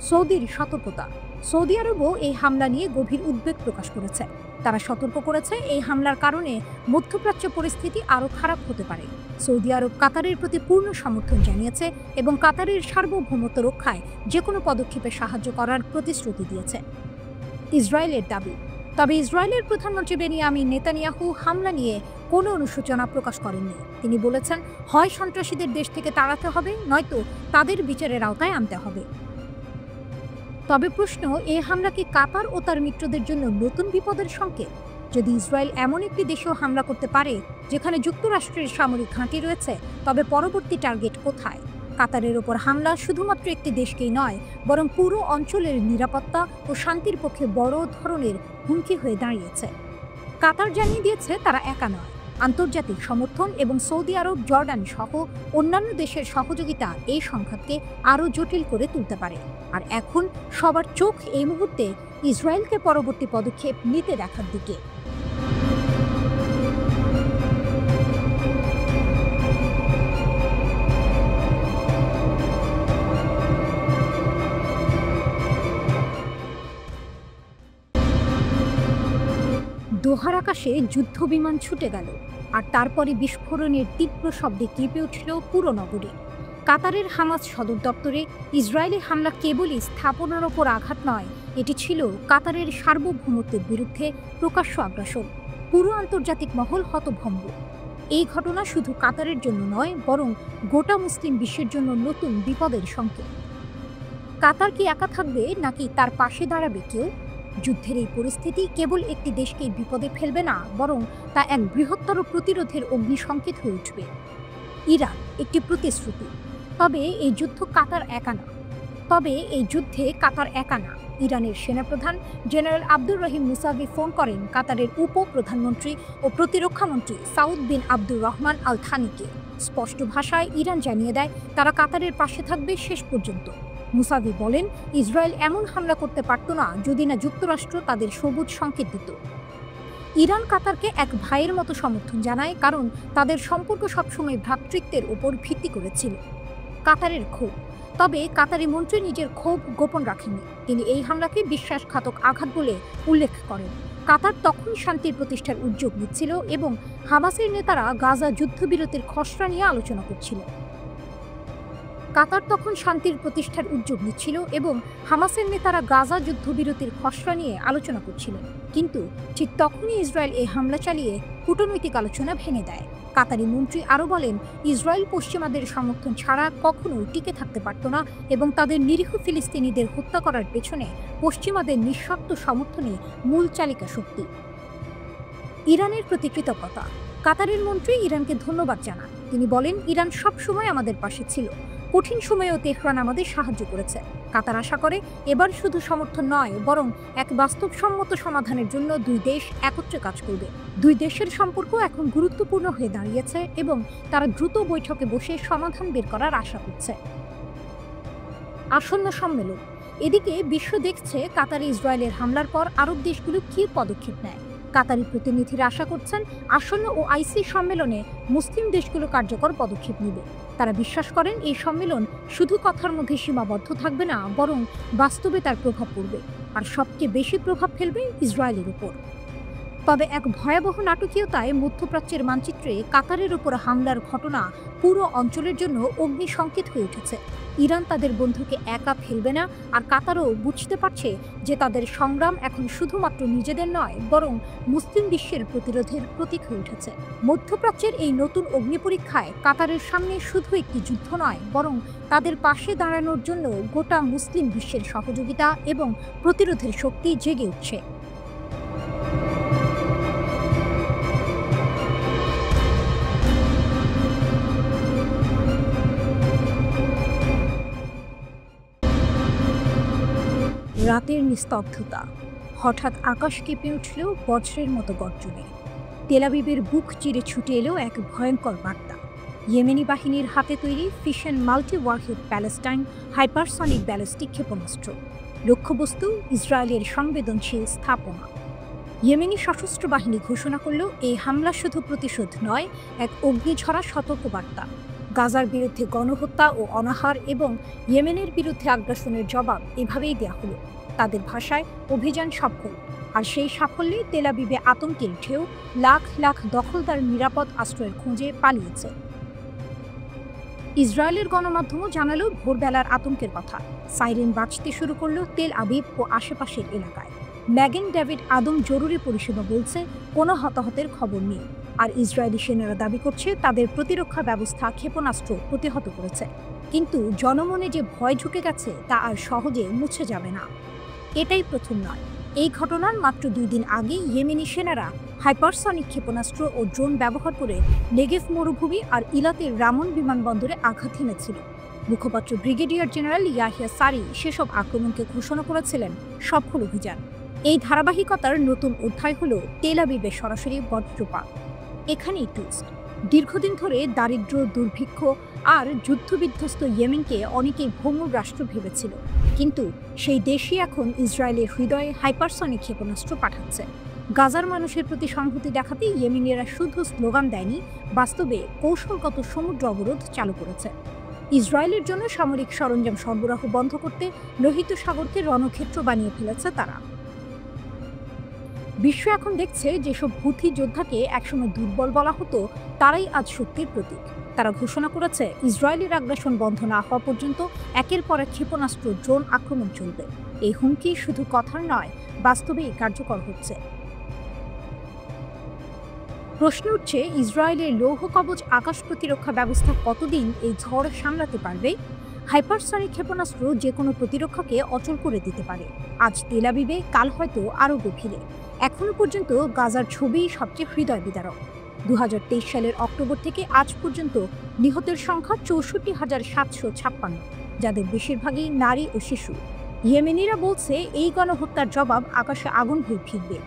সৌদির সতর্কতা। সৌদি আরবও এই হামলা নিয়ে গভীর উদ্বেগ প্রকাশ করেছে। তারা সতর্ক করেছে এই হামলার কারণে মধ্যপ্রাচ্য পরিস্থিতি আরও খারাপ হতে পারে। সৌদি আরব কাতারের প্রতি পূর্ণ সমর্থন জানিয়েছে এবং কাতারের সার্বভৌমত্ব রক্ষায় যে কোনো পদক্ষেপে সাহায্য করার প্রতিশ্রুতি দিয়েছে। ইসরায়েলের দাবি। তবে ইসরায়েলের প্রধানমন্ত্রী বেনিয়ামিন নেতানিয়াহু হামলা নিয়ে কোনো অনুশোচনা প্রকাশ করেননি। তিনি বলেছেন, হয় সন্ত্রাসীদের দেশ থেকে তাড়াতে হবে, নয়তো তাদের বিচারের আওতায় আনতে হবে। তবে প্রশ্ন, এই হামলা কি কাতার ও তার মিত্রদের জন্য নতুন বিপদের সংকেত? যদি ইসরায়েল এমন একটি দেশেও হামলা করতে পারে যেখানে যুক্তরাষ্ট্রের সামরিক ঘাঁটি রয়েছে, তবে পরবর্তী টার্গেট কোথায়? কাতারের ওপর হামলা শুধুমাত্র একটি দেশকেই নয়, বরং পুরো অঞ্চলের নিরাপত্তা ও শান্তির পক্ষে বড় ধরনের হুমকি হয়ে দাঁড়িয়েছে। কাতার জানিয়ে দিয়েছে তারা একা নয়। আন্তর্জাতিক সমর্থন এবং সৌদি আরব, জর্ডান সহ অন্যান্য দেশের সহযোগিতা এই সংঘাতকে আরও জটিল করে তুলতে পারে। আর এখন সবার চোখ এই মুহূর্তে ইসরায়েলকে পরবর্তী পদক্ষেপ নিতে দেখার দিকে। দোহার আকাশে যুদ্ধ বিমান ছুটে গেল, আর তারপরে বিস্ফোরণের তীব্র শব্দে কেঁপে উঠল পুরো নগরী। কাতারের হামাস সদর দপ্তরে ইসরায়েলি হামলা কেবলই স্থাপনার ওপর আঘাত নয়, এটি ছিল কাতারের সার্বভৌমত্বের বিরুদ্ধে প্রকাশ্য আগ্রাসন। পুরো আন্তর্জাতিক মহল হতভম্ব। এই ঘটনা শুধু কাতারের জন্য নয়, বরং গোটা মুসলিম বিশ্বের জন্য নতুন বিপদের সংকেত। কাতার কি একা থাকবে, নাকি তার পাশে দাঁড়াবে কেউ? যুদ্ধের এই পরিস্থিতি কেবল একটি দেশকেই বিপদে ফেলবে না, বরং তা এক বৃহত্তর প্রতিরোধের অগ্নিসংকেত হয়ে উঠবে। ইরান একটি প্রতিশ্রুতি, তবে এই যুদ্ধে কাতার একা না। ইরানের সেনাপ্রধান general Abdur Rahim Musavi phone করেন কাতারের উপ-প্রধানমন্ত্রী ও প্রতিরক্ষামন্ত্রী সাউদ বিন আব্দুর রহমান আল থানিকে। স্পষ্ট ভাষায় ইরান জানিয়ে দেয় তারা কাতারের পাশে থাকবে শেষ পর্যন্ত। মুসাভি বলেন, ইসরায়েল এমন হামলা করতে পারত না যদি না যুক্তরাষ্ট্র তাদের সবুজ সংকেত দিত। ইরান কাতারকে এক ভাইয়ের মতো সমর্থন জানায়, কারণ তাদের সম্পর্ক সবসময় ভ্রাতৃত্বের উপর ভিত্তি করেছিল। কাতারের ক্ষোভ, তবে কাতারি মন্ত্রী নিজের ক্ষোভ গোপন রাখেননি। তিনি এই হামলাকে বিশ্বাসঘাতক আঘাত বলে উল্লেখ করেন। কাতার তখন শান্তির প্রতিষ্ঠার উদ্যোগ নিচ্ছিল এবং হামাসের নেতারা গাজা যুদ্ধবিরতির খসড়া নিয়ে আলোচনা করছিল। কিন্তু ঠিক তখনই ইসরায়েল এই হামলা চালিয়ে কূটনৈতিক আলোচনা ভেঙে দেয়। কাতারি মন্ত্রী আরও বলেন, ইসরায়েল পশ্চিমাদের সমর্থন ছাড়া কখনো টিকে থাকতে পারত না এবং তাদের নিরীহ ফিলিস্তিনিদের হত্যা করার পেছনে পশ্চিমাদের নিঃশর্ত সমর্থনই মূল চালিকা শক্তি। ইরানের প্রতি কৃতজ্ঞতা। কাতারের মন্ত্রী ইরানকে ধন্যবাদ জানান। তিনি বলেন, ইরান সবসময় আমাদের পাশে ছিল। কঠিন সময়েও তেহরান আমাদের সাহায্য করেছে। কাতার আশা করে এবার শুধু সমর্থন নয়, বরং এক বাস্তবসম্মত সমাধানের জন্য দুই দেশ একত্রে কাজ করবে। দুই দেশের সম্পর্ক এখন গুরুত্বপূর্ণ হয়ে দাঁড়িয়েছে এবং তারা দ্রুত বৈঠকে বসে সমাধান বের করার আশা করছে। আসন্ন সম্মেলন। এদিকে বিশ্ব দেখছে কাতারে ইসরায়েলের হামলার পর আরব দেশগুলো কী পদক্ষেপ নেয়। কাতারি প্রতিনিধিরা আশা করছেন আসন্ন ওআইসি সম্মেলনে মুসলিম দেশগুলো কার্যকর পদক্ষেপ নেবে। তারা বিশ্বাস করেন এই সম্মেলন শুধু কথার মধ্যে সীমাবদ্ধ থাকবে না, বরং বাস্তবে তার প্রভাব পড়বে, আর সবচেয়ে বেশি প্রভাব ফেলবে ইসরায়েলের উপর। তবে এক ভয়াবহ নাটকীয়তায় মধ্যপ্রাচ্যের মানচিত্রে কাতারের উপর হামলার ঘটনা পুরো অঞ্চলের জন্য অগ্নিসংকেত হয়ে উঠেছে। ইরান তাদের বন্ধুকে একা ফেলবে না, আর কাতারও বুঝতে পারছে যে তাদের সংগ্রাম এখন শুধুমাত্র নিজেদের নয়, বরং মুসলিম বিশ্বের প্রতিরোধের প্রতীক হয়ে উঠেছে। মধ্যপ্রাচ্যের এই নতুন অগ্নিপরীক্ষায় কাতারের সামনে শুধু একটি যুদ্ধ নয়, বরং তাদের পাশে দাঁড়ানোর জন্য গোটা মুসলিম বিশ্বের সহযোগিতা এবং প্রতিরোধের শক্তি জেগে উঠছে। রাতের নিস্তব্ধতা। হঠাৎ আকাশ কেঁপে উঠল বজ্রের মতো গর্জনে। তেল আবিবের বুক চিরে ছুটে এলো এক ভয়ঙ্কর বার্তা। ইয়েমেনি বাহিনীর হাতে তৈরি fission multi warhead Palestine hypersonic ballistic ক্ষেপণাস্ত্র। লক্ষ্যবস্তু ইসরায়েলের সংবেদনশীল স্থাপনা। ইয়েমেনি সশস্ত্র বাহিনী ঘোষণা করল এই হামলা শুধু প্রতিশোধ নয়, এক অগ্নিঝরা সতর্কবার্তা। গাজার বিরুদ্ধে গণহত্যা ও অনাহার এবং ইয়েমেনের বিরুদ্ধে আগ্রাসনের জবাব এভাবেই দেয়া হলো। তাদের ভাষায় অভিযান সফল, আর সেই সাফল্যে তেল আবিবে আতঙ্কের ঢেউ। লাখ লাখ দখলদার নিরাপদ আশ্রয়ের খোঁজে পালিয়েছে। ইসরায়েলের গণমাধ্যমও জানালো ভোরবেলার আতঙ্কের কথা। সাইরেন বাজতে শুরু করলো তেল আবিব ও আশেপাশের এলাকায়। ম্যাগেন ডেভিড আদম জরুরি পরিষেবা বলছে কোনো হতাহতের খবর নেই, আর ইসরায়েলি সেনারা দাবি করছে তাদের প্রতিরক্ষা ব্যবস্থা ক্ষেপণাস্ত্র প্রতিহত করেছে। কিন্তু জনমনে যে ভয় ঢুকে গেছে তা আর সহজে মুছে যাবে না। এটাই প্রথম নয়। এই ঘটনার মাত্র 2 দিন আগে ইয়েমেনি সেনারা হাইপারসনিক ক্ষেপণাস্ত্র ও ড্রোন ব্যবহার করে নেগেভ মরুভূমি আর ইলাতের রামন বিমানবন্দরে আঘাত হেনেছিল। মুখপাত্র ব্রিগেডিয়ার জেনারেল ইয়াহিয়া সারি সেসব আক্রমণকে ঘোষণা করেছিলেন সফল অভিযান। এই ধারাবাহিকতার নতুন অধ্যায় হল তেল আবিবে সরাসরি বজ্রপাত। এখানেই টুইস্ট। দীর্ঘদিন ধরে দারিদ্র্য, দুর্ভিক্ষ আর যুদ্ধবিধ্বস্ত ইয়েমেনকে অনেকেই ভঙ্গুর রাষ্ট্র ভেবেছিল, কিন্তু সেই দেশই এখন ইসরায়েলের হৃদয়ে হাইপারসনিক ক্ষেপণাস্ত্র পাঠাচ্ছে। গাজার মানুষের প্রতি সংহতি দেখাতে ইয়েমেনিরা শুধু স্লোগান দেয়নি, বাস্তবে কৌশলগত সমুদ্র অবরোধ চালু করেছে। ইসরায়েলের জন্য সামরিক সরঞ্জাম সরবরাহ বন্ধ করতে লোহিত সাগরকে রণক্ষেত্র বানিয়ে ফেলেছে তারা। বিশ্ব এখন দেখছে যেসব হুথি যোদ্ধাকে একসময় দুর্বল বলা হতো, তারাই আজ শক্তির প্রতীক। তারা ঘোষণা করেছে ইসরায়েলের আগ্রাসন বন্ধ না হওয়া পর্যন্ত একের পর এক ক্ষেপণাস্ত্র, ড্রোন আক্রমণ চলবে। এই হুমকি শুধু কথার নয়, বাস্তবেই কার্যকর হচ্ছে। প্রশ্ন উঠছে, ইসরায়েলের লৌহ কবচ আকাশ প্রতিরক্ষা ব্যবস্থা কতদিন এই ঝড় সামলাতে পারবে? হাইপারসনিক ক্ষেপণাস্ত্র যে কোনো প্রতিরক্ষাকে অচল করে দিতে পারে। আজ তেল আবিবে, কাল হয়তো আরও গভীরে। এখনো পর্যন্ত গাজার ছবি সবচেয়ে হৃদয় বিদারক। 2023 সালের অক্টোবর থেকে আজ পর্যন্ত নিহতের সংখ্যা 64,756, যাদের বেশিরভাগই নারী ও শিশু। ইয়েমেনিরা বলছে এই গণহত্যার জবাব আকাশে আগুন হয়ে ফিরবে।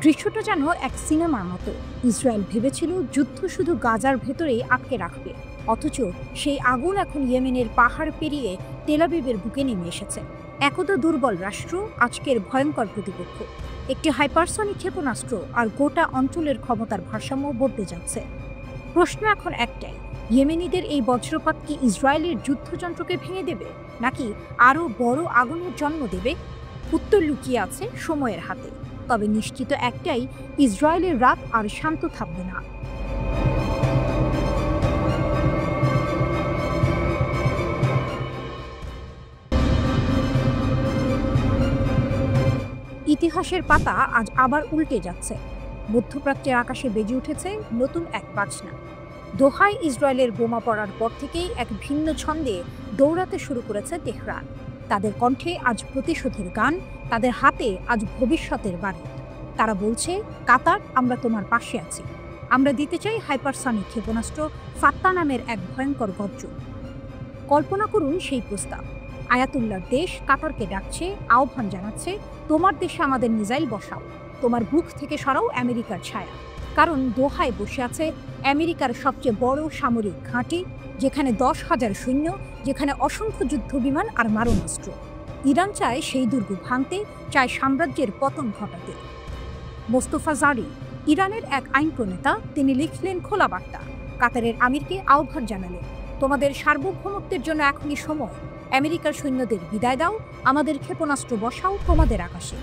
দৃশ্যটা যেন এক সিনেমার মতো। ইসরায়েল ভেবেছিল যুদ্ধ শুধু গাজার ভেতরেই আটকে রাখবে, অথচ সেই আগুন এখন ইয়েমেনের পাহাড় পেরিয়ে তেল আবিবের বুকে নেমে এসেছে। একদা দুর্বল রাষ্ট্র, আজকের ভয়ঙ্কর প্রতিপক্ষ। একটি হাইপারসনিক ক্ষেপণাস্ত্র আর গোটা অঞ্চলের ক্ষমতার ভারসাম্য বদলে যাচ্ছে। প্রশ্ন এখন একটাই, ইয়েমেনিদের এই বজ্রপাত কি ইসরায়েলের যুদ্ধযন্ত্রকে ভেঙে দেবে, নাকি আরও বড় আগুনের জন্ম দেবে? উত্তর লুকিয়ে আছে সময়ের হাতে। তবে নিশ্চিত একটাই, ইসরায়েলের রাত আর শান্ত থাকবে না। ইতিহাসের পাতা আজ আবার উল্টে যাচ্ছে। মধ্যপ্রাচ্যের আকাশে বেজে উঠেছে নতুন এক বাজনা। দোহায় ইসরায়েলের বোমা পড়ার পর থেকেই এক ভিন্ন ছন্দে দৌড়াতে শুরু করেছে তেহরান। তাদের কণ্ঠে আজ প্রতিশোধের গান, তাদের হাতে আজ ভবিষ্যতের বারুদ। তারা বলছে, কাতার, আমরা তোমার পাশে আছি। আমরা দিতে চাই হাইপারসনিক ক্ষেপণাস্ত্র ফাত্তা নামের এক ভয়ঙ্কর গর্জন। কল্পনা করুন সেই প্রস্তাব। আয়াতুল্লাহর দেশ কাতারকে ডাকছে, আহ্বান জানাচ্ছে, তোমার দেশে আমাদের মিসাইল বসাও, তোমার বুক থেকে সরাও আমেরিকার ছায়া। কারণ দোহায় বসে আছে আমেরিকার সবচেয়ে বড় সামরিক ঘাঁটি, যেখানে 10,000 সৈন্য, যেখানে অসংখ্য যুদ্ধ বিমান আর মারণাস্ত্র। ইরান চায় সেই দুর্গ ভাঙতে, চায় সাম্রাজ্যের পতন ঘটাতে। মোস্তফা জারি, ইরানের এক আইন প্রণেতা, তিনি লিখলেন খোলা বার্তা। কাতারের আমিরকে আহ্বান জানালেন, তোমাদের সার্বভৌমত্বের জন্য এখনই সময়। আমেরিকার সৈন্যদের বিদায় দাও, আমাদের ক্ষেপণাস্ত্র বসাও তোমাদের আকাশে।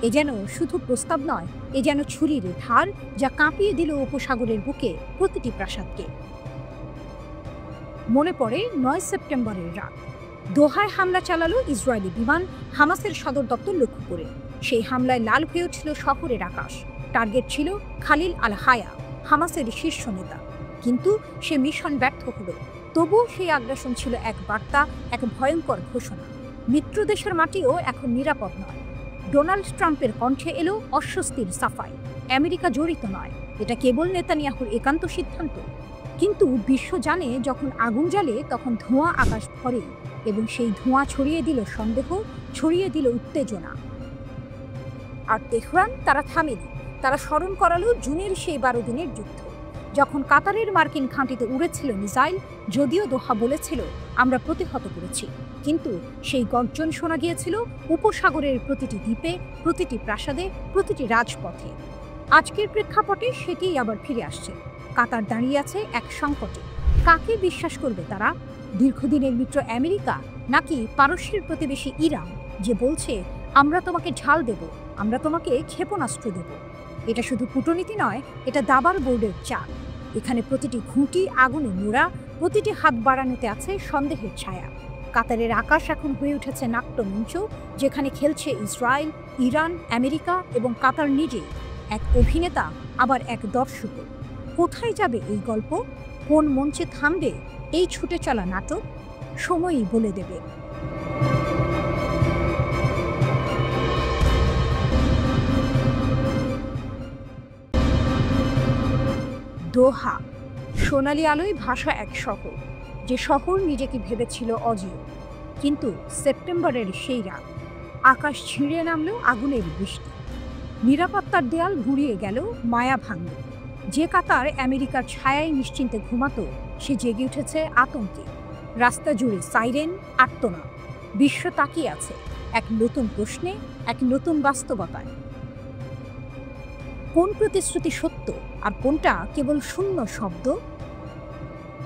এ যেন শুধু প্রস্তাব নয়, এ যেন ছুরির ধার, যা কাঁপিয়ে দিল উপসাগরের বুকে প্রতিটি প্রাসাদকে। মনে পড়ে 9 সেপ্টেম্বরের রাত। দোহায় হামলা চালালো ইসরায়েলি বিমান হামাসের সদর দপ্তর লক্ষ্য করে। সেই হামলায় লাল হয়ে উঠল শহরের আকাশ। টার্গেট ছিল খালিল আল হায়া, হামাসের শীর্ষ নেতা। কিন্তু সে মিশন ব্যর্থ হলো। তবুও সেই আগ্রাসন ছিল এক বার্তা, এক ভয়ঙ্কর ঘোষণা। মিত্র দেশের মাটিও এখন নিরাপদ নয়। ডোনাল্ড ট্রাম্পের কণ্ঠে এলো অস্বস্তির সাফাই। আমেরিকা জড়িত নয়, এটা কেবল নেতানিয়াহুর একান্ত সিদ্ধান্ত। কিন্তু বিশ্ব জানে, যখন আগুন জ্বালে তখন ধোঁয়া আকাশ ভরে, এবং সেই ধোঁয়া ছড়িয়ে দিল সন্দেহ, ছড়িয়ে দিল উত্তেজনা। আর তেহরান, তারা থামেনি। তারা স্মরণ করালো জুনের সেই 12 দিনের যুদ্ধ, যখন কাতারের মার্কিন ঘাঁটিতে উড়েছিল মিসাইল। যদিও দোহা বলেছিল, আমরা প্রতিহত করেছি, কিন্তু সেই গর্জন শোনা গিয়েছিল উপসাগরের প্রতিটি দ্বীপে, প্রতিটি প্রাসাদে, প্রতিটি রাজপথে। আজকের প্রেক্ষাপটে সেটিই আবার ফিরে আসছে। কাতার দাঁড়িয়ে আছে এক সংকটে। কাকে বিশ্বাস করবে তারা? দীর্ঘদিনের মিত্র আমেরিকা, নাকি পারস্যের প্রতিবেশী ইরান, যে বলছে, আমরা তোমাকে ঝাল দেব, আমরা তোমাকে ক্ষেপণাস্ত্র দেব? এটা শুধু কূটনীতি নয়, এটা দাবার বোর্ডের চাল। এখানে প্রতিটি ঘুঁটি আগুনে মোড়া, প্রতিটি হাত বাড়ানোতে আছে সন্দেহের ছায়া। কাতারের আকাশ এখন হয়ে উঠেছে নাট্যমঞ্চ, যেখানে খেলছে ইসরায়েল, ইরান, আমেরিকা এবং কাতার নিজেই। এক অভিনেতা, আবার এক দর্শকও। কোথায় যাবে এই গল্প? কোন মঞ্চে থামবে এই ছুটে চলা নাটক? সময়ই বলে দেবে। দোহা, সোনালি আলোয় ভাসা এক শহর, যে শহর নিজেকে ভেবেছিল অজেয়। কিন্তু সেপ্টেম্বরের সেই রাত আকাশ ছিঁড়ে নামল আগুনের বৃষ্টি। নিরাপত্তার দেয়াল গুঁড়িয়ে গেল, মায়া ভাঙল। যে কাতার আমেরিকার ছায়ায় নিশ্চিন্তে ঘুমাতো, সে জেগে উঠেছে আতঙ্কে। রাস্তা জুড়ে সাইরেন, আর্তনাদ। বিশ্ব তাকিয়ে আছে এক নতুন প্রশ্নে, এক নতুন বাস্তবতায়। কোন প্রতিশ্রুতি সত্য আর কোনটা কেবল শূন্য শব্দ?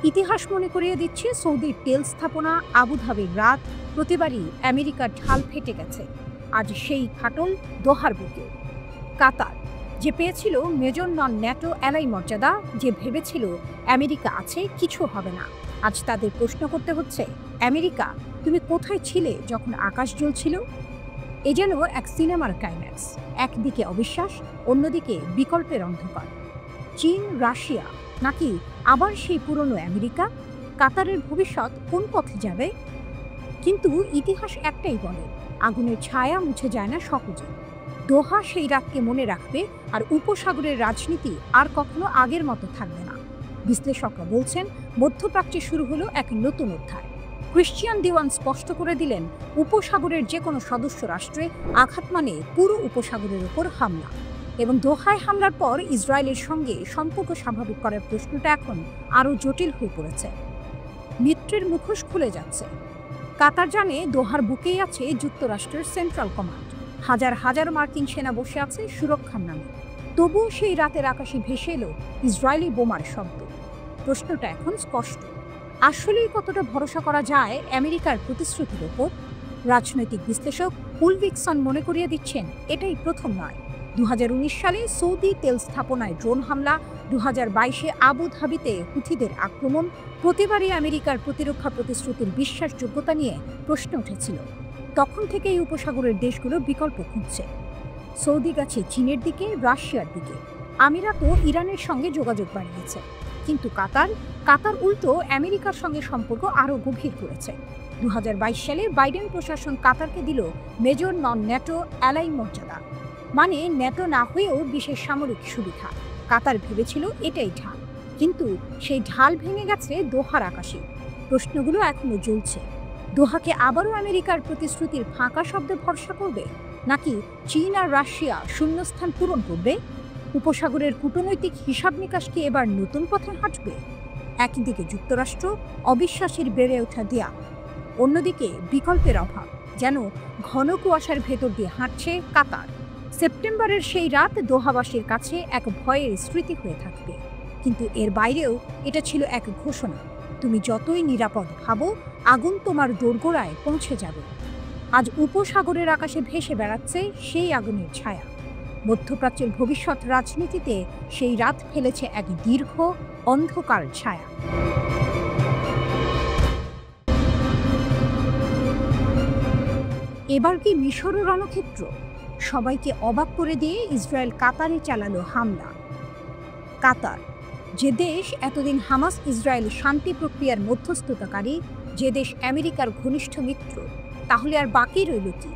ইতিহাস মনে করিয়ে দিচ্ছে সৌদির তেল স্থাপনা আবুধাবির রাত। প্রতিবারই আমেরিকার ঢাল ফেটে গেছে। আজ সেই ফাটল দোহার বুকে। কাতার, যে পেয়েছিল মেজর নন ন্যাটো অ্যালাই মর্যাদা, যে ভেবেছিল আমেরিকা আছে, কিছু হবে না, আজ তাদের প্রশ্ন করতে হচ্ছে, আমেরিকা তুমি কোথায় ছিলে যখন আকাশ জ্বলছিল? এ যেন এক সিনেমার ক্লাইম্যাক্স। একদিকে অবিশ্বাস, অন্যদিকে বিকল্পের অন্ধকার। চীন, রাশিয়া, নাকি আবার সেই পুরনো আমেরিকা? কাতারের ভবিষ্যৎ কোন পথে যাবে? কিন্তু ইতিহাস একটাই বলে, আগুনের ছায়া মুছে যায় না সহজে। দোহা সেই রাতকে মনে রাখবে, আর উপসাগরের রাজনীতি আর কখনো আগের মতো থাকবে না। বিশ্লেষকরা বলছেন, মধ্যপ্রাচ্যে শুরু হলো এক নতুন অধ্যায়। ক্রিশ্চিয়ান দিওয়ান স্পষ্ট করে দিলেন, উপসাগরের যে কোনো সদস্য রাষ্ট্রে আঘাত মানে পুরো উপসাগরের উপর হামলা। এবং দোহায় হামলার পর ইসরায়েলের সঙ্গে সম্পর্ক স্বাভাবিক করার প্রশ্নটা এখন আরও জটিল হয়ে পড়েছে। মিত্রের মুখোশ খুলে যাচ্ছে। কাতার জানে দোহার বুকেই আছে যুক্তরাষ্ট্রের সেন্ট্রাল কমান্ড। হাজার হাজার মার্কিন সেনা বসে আছে সুরক্ষার নামে। তবুও সেই রাতের আকাশে ভেসে এলো ইসরায়েলি বোমার শব্দ। প্রশ্নটা এখন স্পষ্ট, আসলেই কতটা ভরসা করা যায় আমেরিকার প্রতিশ্রুতির ওপর? রাজনৈতিক বিশ্লেষক উলভিকসন মনে করিয়ে দিচ্ছেন, এটাই প্রথম নয়। 2019 সালে সৌদি তেল স্থাপনায় ড্রোন হামলা, 2022-এ আবুধাবিতে হুথিদের আক্রমণ, প্রতিবারই আমেরিকার প্রতিরক্ষা প্রতিশ্রুতির বিশ্বাসযোগ্যতা নিয়ে প্রশ্ন উঠেছিল। তখন থেকেই উপসাগরের দেশগুলো বিকল্প খুঁজছে। সৌদি গেছে চীনের দিকে, রাশিয়ার দিকে। আমিরাতও ইরানের সঙ্গে যোগাযোগ বাড়িয়েছে। কিন্তু কাতার উল্টো আমেরিকার সঙ্গে সম্পর্ক আরও গভীর করেছে। 2022 সালে বাইডেন প্রশাসন কাতারকে দিল মেজর নন ন্যাটো অ্যালাই মর্যাদা, মানে ন্যাটো না হয়েও বিশেষ সামরিক সুবিধা। কাতার ভেবেছিল এটাই ঢাল, কিন্তু সেই ঢাল ভেঙে গেছে দোহার আকাশে। প্রশ্নগুলো এখনো জ্বলছে। দোহাকে আবারও আমেরিকার প্রতিশ্রুতির ফাঁকা শব্দে ভরসা করবে, নাকি চীন আর রাশিয়া শূন্যস্থান পূরণ করবে? উপসাগরের কূটনৈতিক হিসাব নিকাশ কি এবার নতুন পথে হাঁটবে? একদিকে যুক্তরাষ্ট্র, অবিশ্বাসের বেড়ে ওঠা দেয়া, অন্যদিকে বিকল্পের অভাব। যেন ঘন কুয়াশার ভেতর দিয়ে হাঁটছে কাতার। সেপ্টেম্বরের সেই রাত দোহাবাসীর কাছে এক ভয়ের স্মৃতি হয়ে থাকবে। কিন্তু এর বাইরেও এটা ছিল এক ঘোষণা, তুমি যতই নিরাপদ ভাবো, আগুন তোমার দোরগোড়ায় পৌঁছে যাবে। আজ উপসাগরের আকাশে ভেসে বেড়াচ্ছে সেই আগুনের ছায়া। মধ্যপ্রাচ্যের ভবিষ্যৎ রাজনীতিতে সেই রাত ফেলেছে এক দীর্ঘ অন্ধকার ছায়া। এবার কি মিশরও রণক্ষেত্র? সবাইকে অবাক করে দিয়ে ইসরায়েল কাতারে চালালো হামলা। কাতার, যে দেশ এতদিন হামাস ইসরায়েল শান্তি প্রক্রিয়ার মধ্যস্থতাকারী, যে দেশ আমেরিকার ঘনিষ্ঠ মিত্র, তাহলে আর বাকি রইল কি?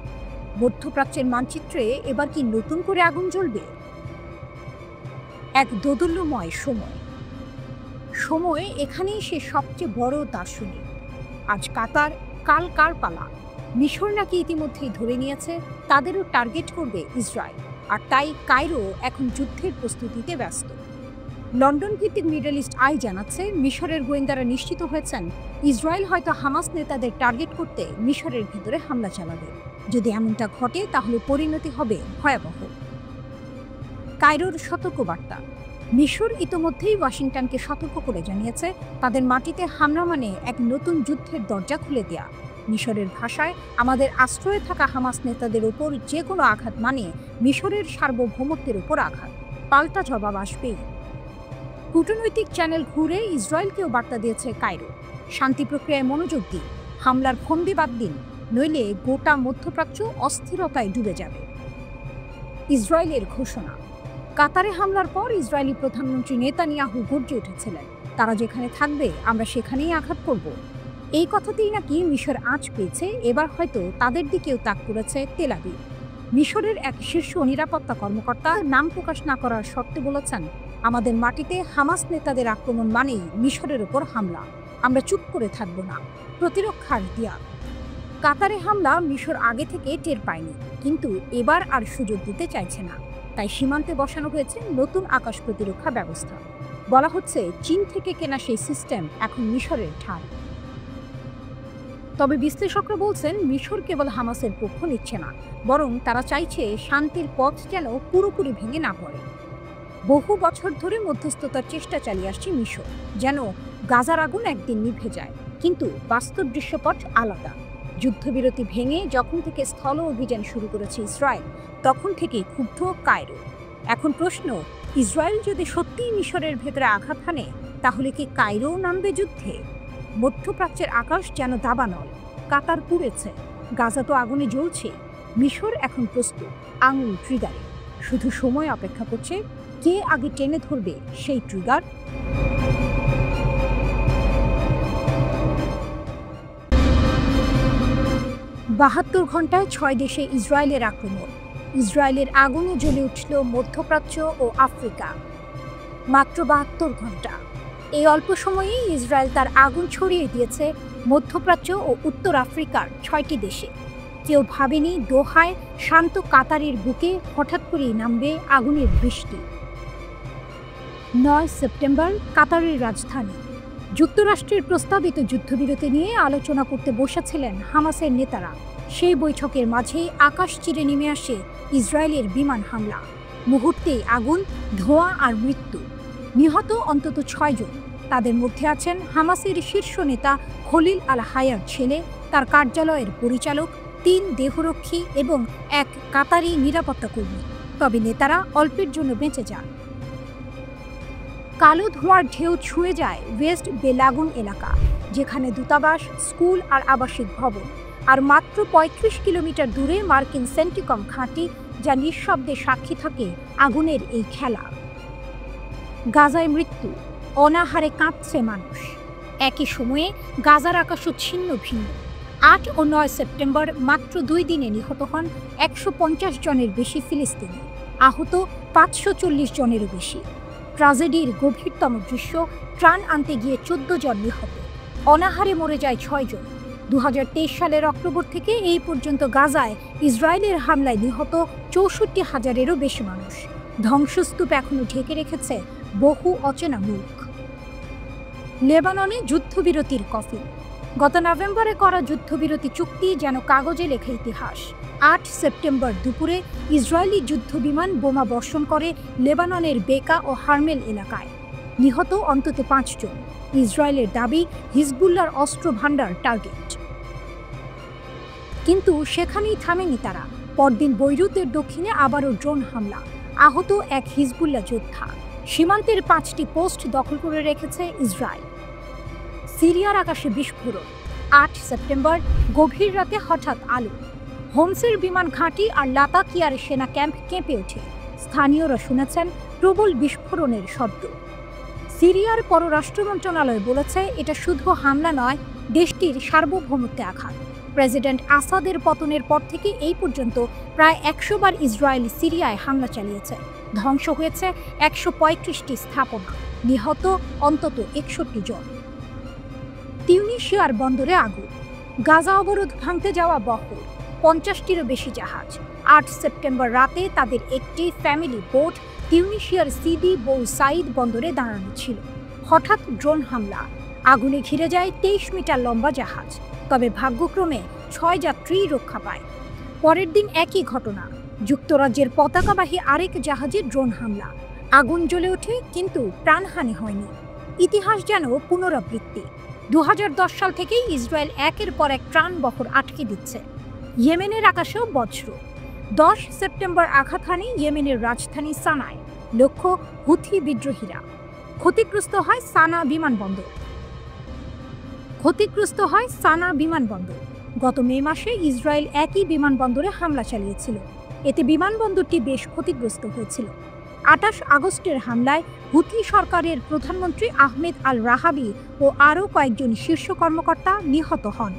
মধ্যপ্রাচ্যের মানচিত্রে এবার কি নতুন করে আগুন জ্বলবে? এক দোদুল্যময় সময় এখানেই সে সবচেয়ে বড় দার্শনিক। আজ কাতার, কাল কার পালা? মিশর নাকি ইতিমধ্যেই ধরে নিয়েছে তাদেরও টার্গেট করবে ইসরায়েল, আর তাই কায়রো এখন যুদ্ধের প্রস্তুতিতে ব্যস্ত। লন্ডন ভিত্তিক মিডল ইস্ট আই জানাচ্ছে, মিশরের গোয়েন্দারা নিশ্চিত হয়েছেন ইসরায়েল হয়তো হামাস নেতাদের টার্গেট করতে মিশরের ভেতরে হামলা চালাবে। যদি এমনটা ঘটে তাহলে পরিণতি হবে ভয়াবহ। কায়রোর সতর্কবার্তা। মিশর ইতোমধ্যেই ওয়াশিংটনকে সতর্ক করে জানিয়েছে, তাদের মাটিতে হামলা মানে এক নতুন যুদ্ধের দরজা খুলে দেয়া। মিশরের ভাষায়, আমাদের আশ্রয়ে থাকা হামাস নেতাদের ওপর যে কোনো আঘাত মানে মিশরের সার্বভৌমত্বের ওপর আঘাত, পাল্টা জবাব আসবেই। কূটনৈতিক চ্যানেল ঘুরে ইসরায়েলকেও বার্তা দিয়েছে কায়রো, শান্তি প্রক্রিয়ায় মনোযোগ দিন, হামলার ফন্দি বাদ দিন, নইলে গোটা মধ্যপ্রাচ্য অস্থিরতায় ডুবে যাবে। ইসরায়েলের ঘোষণা। কাতারে হামলার পর ইসরায়েলি প্রধানমন্ত্রী নেতানিয়াহু গর্জে উঠেছিলেন, তারা যেখানে থাকবে আমরা সেখানেই আঘাত করব। এই কথাতেই নাকি মিশর আঁচ পেয়েছে, এবার হয়তো তাদের দিকেও তাক করেছে তেল আবিব। মিশরের এক শীর্ষ নিরাপত্তা কর্মকর্তা নাম প্রকাশ না করার শর্তে বলেছেন, আমাদের মাটিতে হামাস নেতাদের আক্রমণ মানেই মিশরের ওপর হামলা। আমরা চুপ করে থাকব না। প্রতিরক্ষার দেয়াল। কাতারে হামলা মিশর আগে থেকে টের পায়নি, কিন্তু এবার আর সুযোগ দিতে চাইছে না। তাই সীমান্তে বসানো হয়েছে নতুন আকাশ প্রতিরক্ষা ব্যবস্থা। বলা হচ্ছে চীন থেকে কেনা সেই সিস্টেম এখন মিশরের ঠাঁই। তবে বিশ্লেষকরা বলছেন মিশর কেবল হামাসের পক্ষ নিচ্ছে না, বরং তারা চাইছে শান্তির পথ যেন পুরোপুরি ভেঙে না পড়ে। বহু বছর ধরে মধ্যস্থতার চেষ্টা চালিয়ে আসছে মিশর, যেন গাজার আগুন একদিন নিভে যায়। কিন্তু বাস্তব দৃশ্যপট আলাদা। যুদ্ধবিরতি ভেঙে যখন থেকে স্থল অভিযান শুরু করেছে ইসরায়েল, তখন থেকেই ক্ষুব্ধ কায়রো। এখন প্রশ্ন, ইসরায়েল যদি সত্যিই মিশরের ভেতরে আঘাত হানে, তাহলে কি কায়রোও নামবে যুদ্ধে? মধ্যপ্রাচ্যের আকাশ যেন দাবানল। কাতার পুড়েছে, গাজা তো আগুনে জ্বলছে। মিশর এখন প্রস্তুত, আঙুল ট্রিগারে। শুধু সময় অপেক্ষা করছে কে আগে টেনে ধরবে সেই ট্রিগার। ৭২ ঘন্টায় ৬ দেশে ইসরায়েলের আক্রমণ। ইসরায়েলের আগুনে জ্বলে উঠল মধ্যপ্রাচ্য ও আফ্রিকা। মাত্র ৭২ ঘন্টা। এই অল্প সময়েই ইসরায়েল তার আগুন ছড়িয়ে দিয়েছে মধ্যপ্রাচ্য ও উত্তর আফ্রিকার ৬টি দেশে। কেউ ভাবেনি দোহায় শান্ত কাতারের বুকে হঠাৎ করেই নামবে আগুনের বৃষ্টি। ৯ সেপ্টেম্বর কাতারের রাজধানী। যুক্তরাষ্ট্রের প্রস্তাবিত যুদ্ধবিরতি নিয়ে আলোচনা করতে বসেছিলেন হামাসের নেতারা। সেই বৈঠকের মাঝেই আকাশ চিরে নেমে আসে ইসরায়েলের বিমান হামলা। মুহূর্তেই আগুন, ধোঁয়া আর মৃত্যু। নিহত অন্তত ৬ জন। তাদের মধ্যে আছেন হামাসের শীর্ষ নেতা খলিল আল হায়ার ছেলে, তার কার্যালয়ের পরিচালক, ৩ দেহরক্ষী এবং ১ কাতারি নিরাপত্তা কর্মী। তবে নেতারা অল্পের জন্য বেঁচে যান। কালো ধোঁয়ার ঢেউ ছুঁয়ে যায় ওয়েস্ট বেলাগুন এলাকা, যেখানে দূতাবাস, স্কুল আর আবাসিক ভবন। আর মাত্র ৩৫ কিলোমিটার দূরে মার্কিন সেন্টিকম ঘাঁটি, যা নিঃশব্দে সাক্ষী থাকে আগুনের এই খেলা। গাজায় মৃত্যু, অনাহারে কাঁপছে মানুষ। একই সময়ে গাজার আকাশও ছিন্ন ভিন্ন। ৮ ও ৯ সেপ্টেম্বর মাত্র ২ দিনে নিহত হন ১৫০ জনের বেশি ফিলিস্তিনি, আহত ৫৪০ জনেরও বেশি। ট্র্যাজেডির গভীরতম দৃশ্য, ত্রাণ আনতে গিয়ে ১৪ জন নিহত, অনাহারে মরে যায় ৬ জন। ২০২৩ সালের অক্টোবর থেকে এই পর্যন্ত গাজায় ইসরায়েলের হামলায় নিহত ৬৪,০০০-এরও বেশি মানুষ। ধ্বংসস্তূপ এখনো ঢেকে রেখেছে বহু অচেনা মুখ। লেবাননে যুদ্ধবিরতির কফিন। গত নভেম্বরে করা যুদ্ধবিরতি চুক্তি যেন কাগজে লেখা ইতিহাস। ৮ সেপ্টেম্বর দুপুরে ইসরায়েলি যুদ্ধবিমান বোমা বর্ষণ করে লেবাননের বেকা ও হারমেল এলাকায়। নিহত অন্তত ৫ জন। ইসরায়েলের দাবি হিজবুল্লাহর অস্ত্র ভাণ্ডার টার্গেট। কিন্তু সেখানেই থামেনি তারা। পরদিন বৈরুতের দক্ষিণে আবারও ড্রোন হামলা, আহত ১ হিজবুল্লাহ যোদ্ধা। সীমান্তের ৫টি পোস্ট দখল করে রেখেছে ইসরায়েল। সিরিয়ার আকাশে বিস্ফোরণ। ৮ সেপ্টেম্বর গভীর রাতে হঠাৎ আলো। হোমসের বিমান ঘাঁটি আর লাতাকিয়ার সেনা ক্যাম্প কেঁপে ওঠে। স্থানীয়রা শুনেছেন প্রবল বিস্ফোরণের শব্দ। সিরিয়ার পররাষ্ট্র মন্ত্রণালয় বলেছে এটা শুধু হামলা নয়, দেশটির সার্বভৌমত্বে আঘাত। প্রেসিডেন্ট আসাদের পতনের পর থেকে এই পর্যন্ত প্রায় ১০০ বার ইসরায়েল সিরিয়ায় হামলা চালিয়েছে। ধ্বংস হয়েছে ১৩৫টি স্থাপনা, নিহত অন্তত ৬১ জন। তিউনিসিয়ার বন্দরে আগুন। গাজা অবরোধ ভাঙতে যাওয়া বহর, ৫০টিরও বেশি জাহাজ। ৮ সেপ্টেম্বর রাতে তাদের একটি ফ্যামিলি বোট তিউনিসিয়ার সিদি বৌ সাইদ বন্দরে দাঁড়ানো ছিল। হঠাৎ ড্রোন হামলা, আগুনে ঘিরে যায় ২৩ মিটার লম্বা জাহাজ। তবে ভাগ্যক্রমে ৬ যাত্রী রক্ষা পায়। পরের দিন একই ঘটনা, যুক্তরাজ্যের পতাকাবাহী আরেক জাহাজে ড্রোন হামলা। আগুন জ্বলে ওঠে, কিন্তু প্রাণহানি হয়নি। ইতিহাস যেন পুনরাবৃত্তি। ২০১০ সাল থেকেই ইসরায়েল একের পর এক ত্রাণবহর আটকে দিচ্ছে। ইয়েমেনের আকাশেও বজ্র। ১০ সেপ্টেম্বর আঘাত হানে ইয়েমেনের রাজধানী সানায়। লক্ষ্য হুথি বিদ্রোহীরা। ক্ষতিগ্রস্ত হয় সানা বিমানবন্দর। গত মে মাসে ইসরায়েল একই বিমানবন্দরে হামলা চালিয়েছিল। এতে বিমানবন্দরটি বেশ ক্ষতিগ্রস্ত হয়েছিল। ২৮ আগস্টের হামলায় হুথি সরকারের প্রধানমন্ত্রী আহমেদ আল রাহাবি ও আরও কয়েকজন শীর্ষ কর্মকর্তা নিহত হন।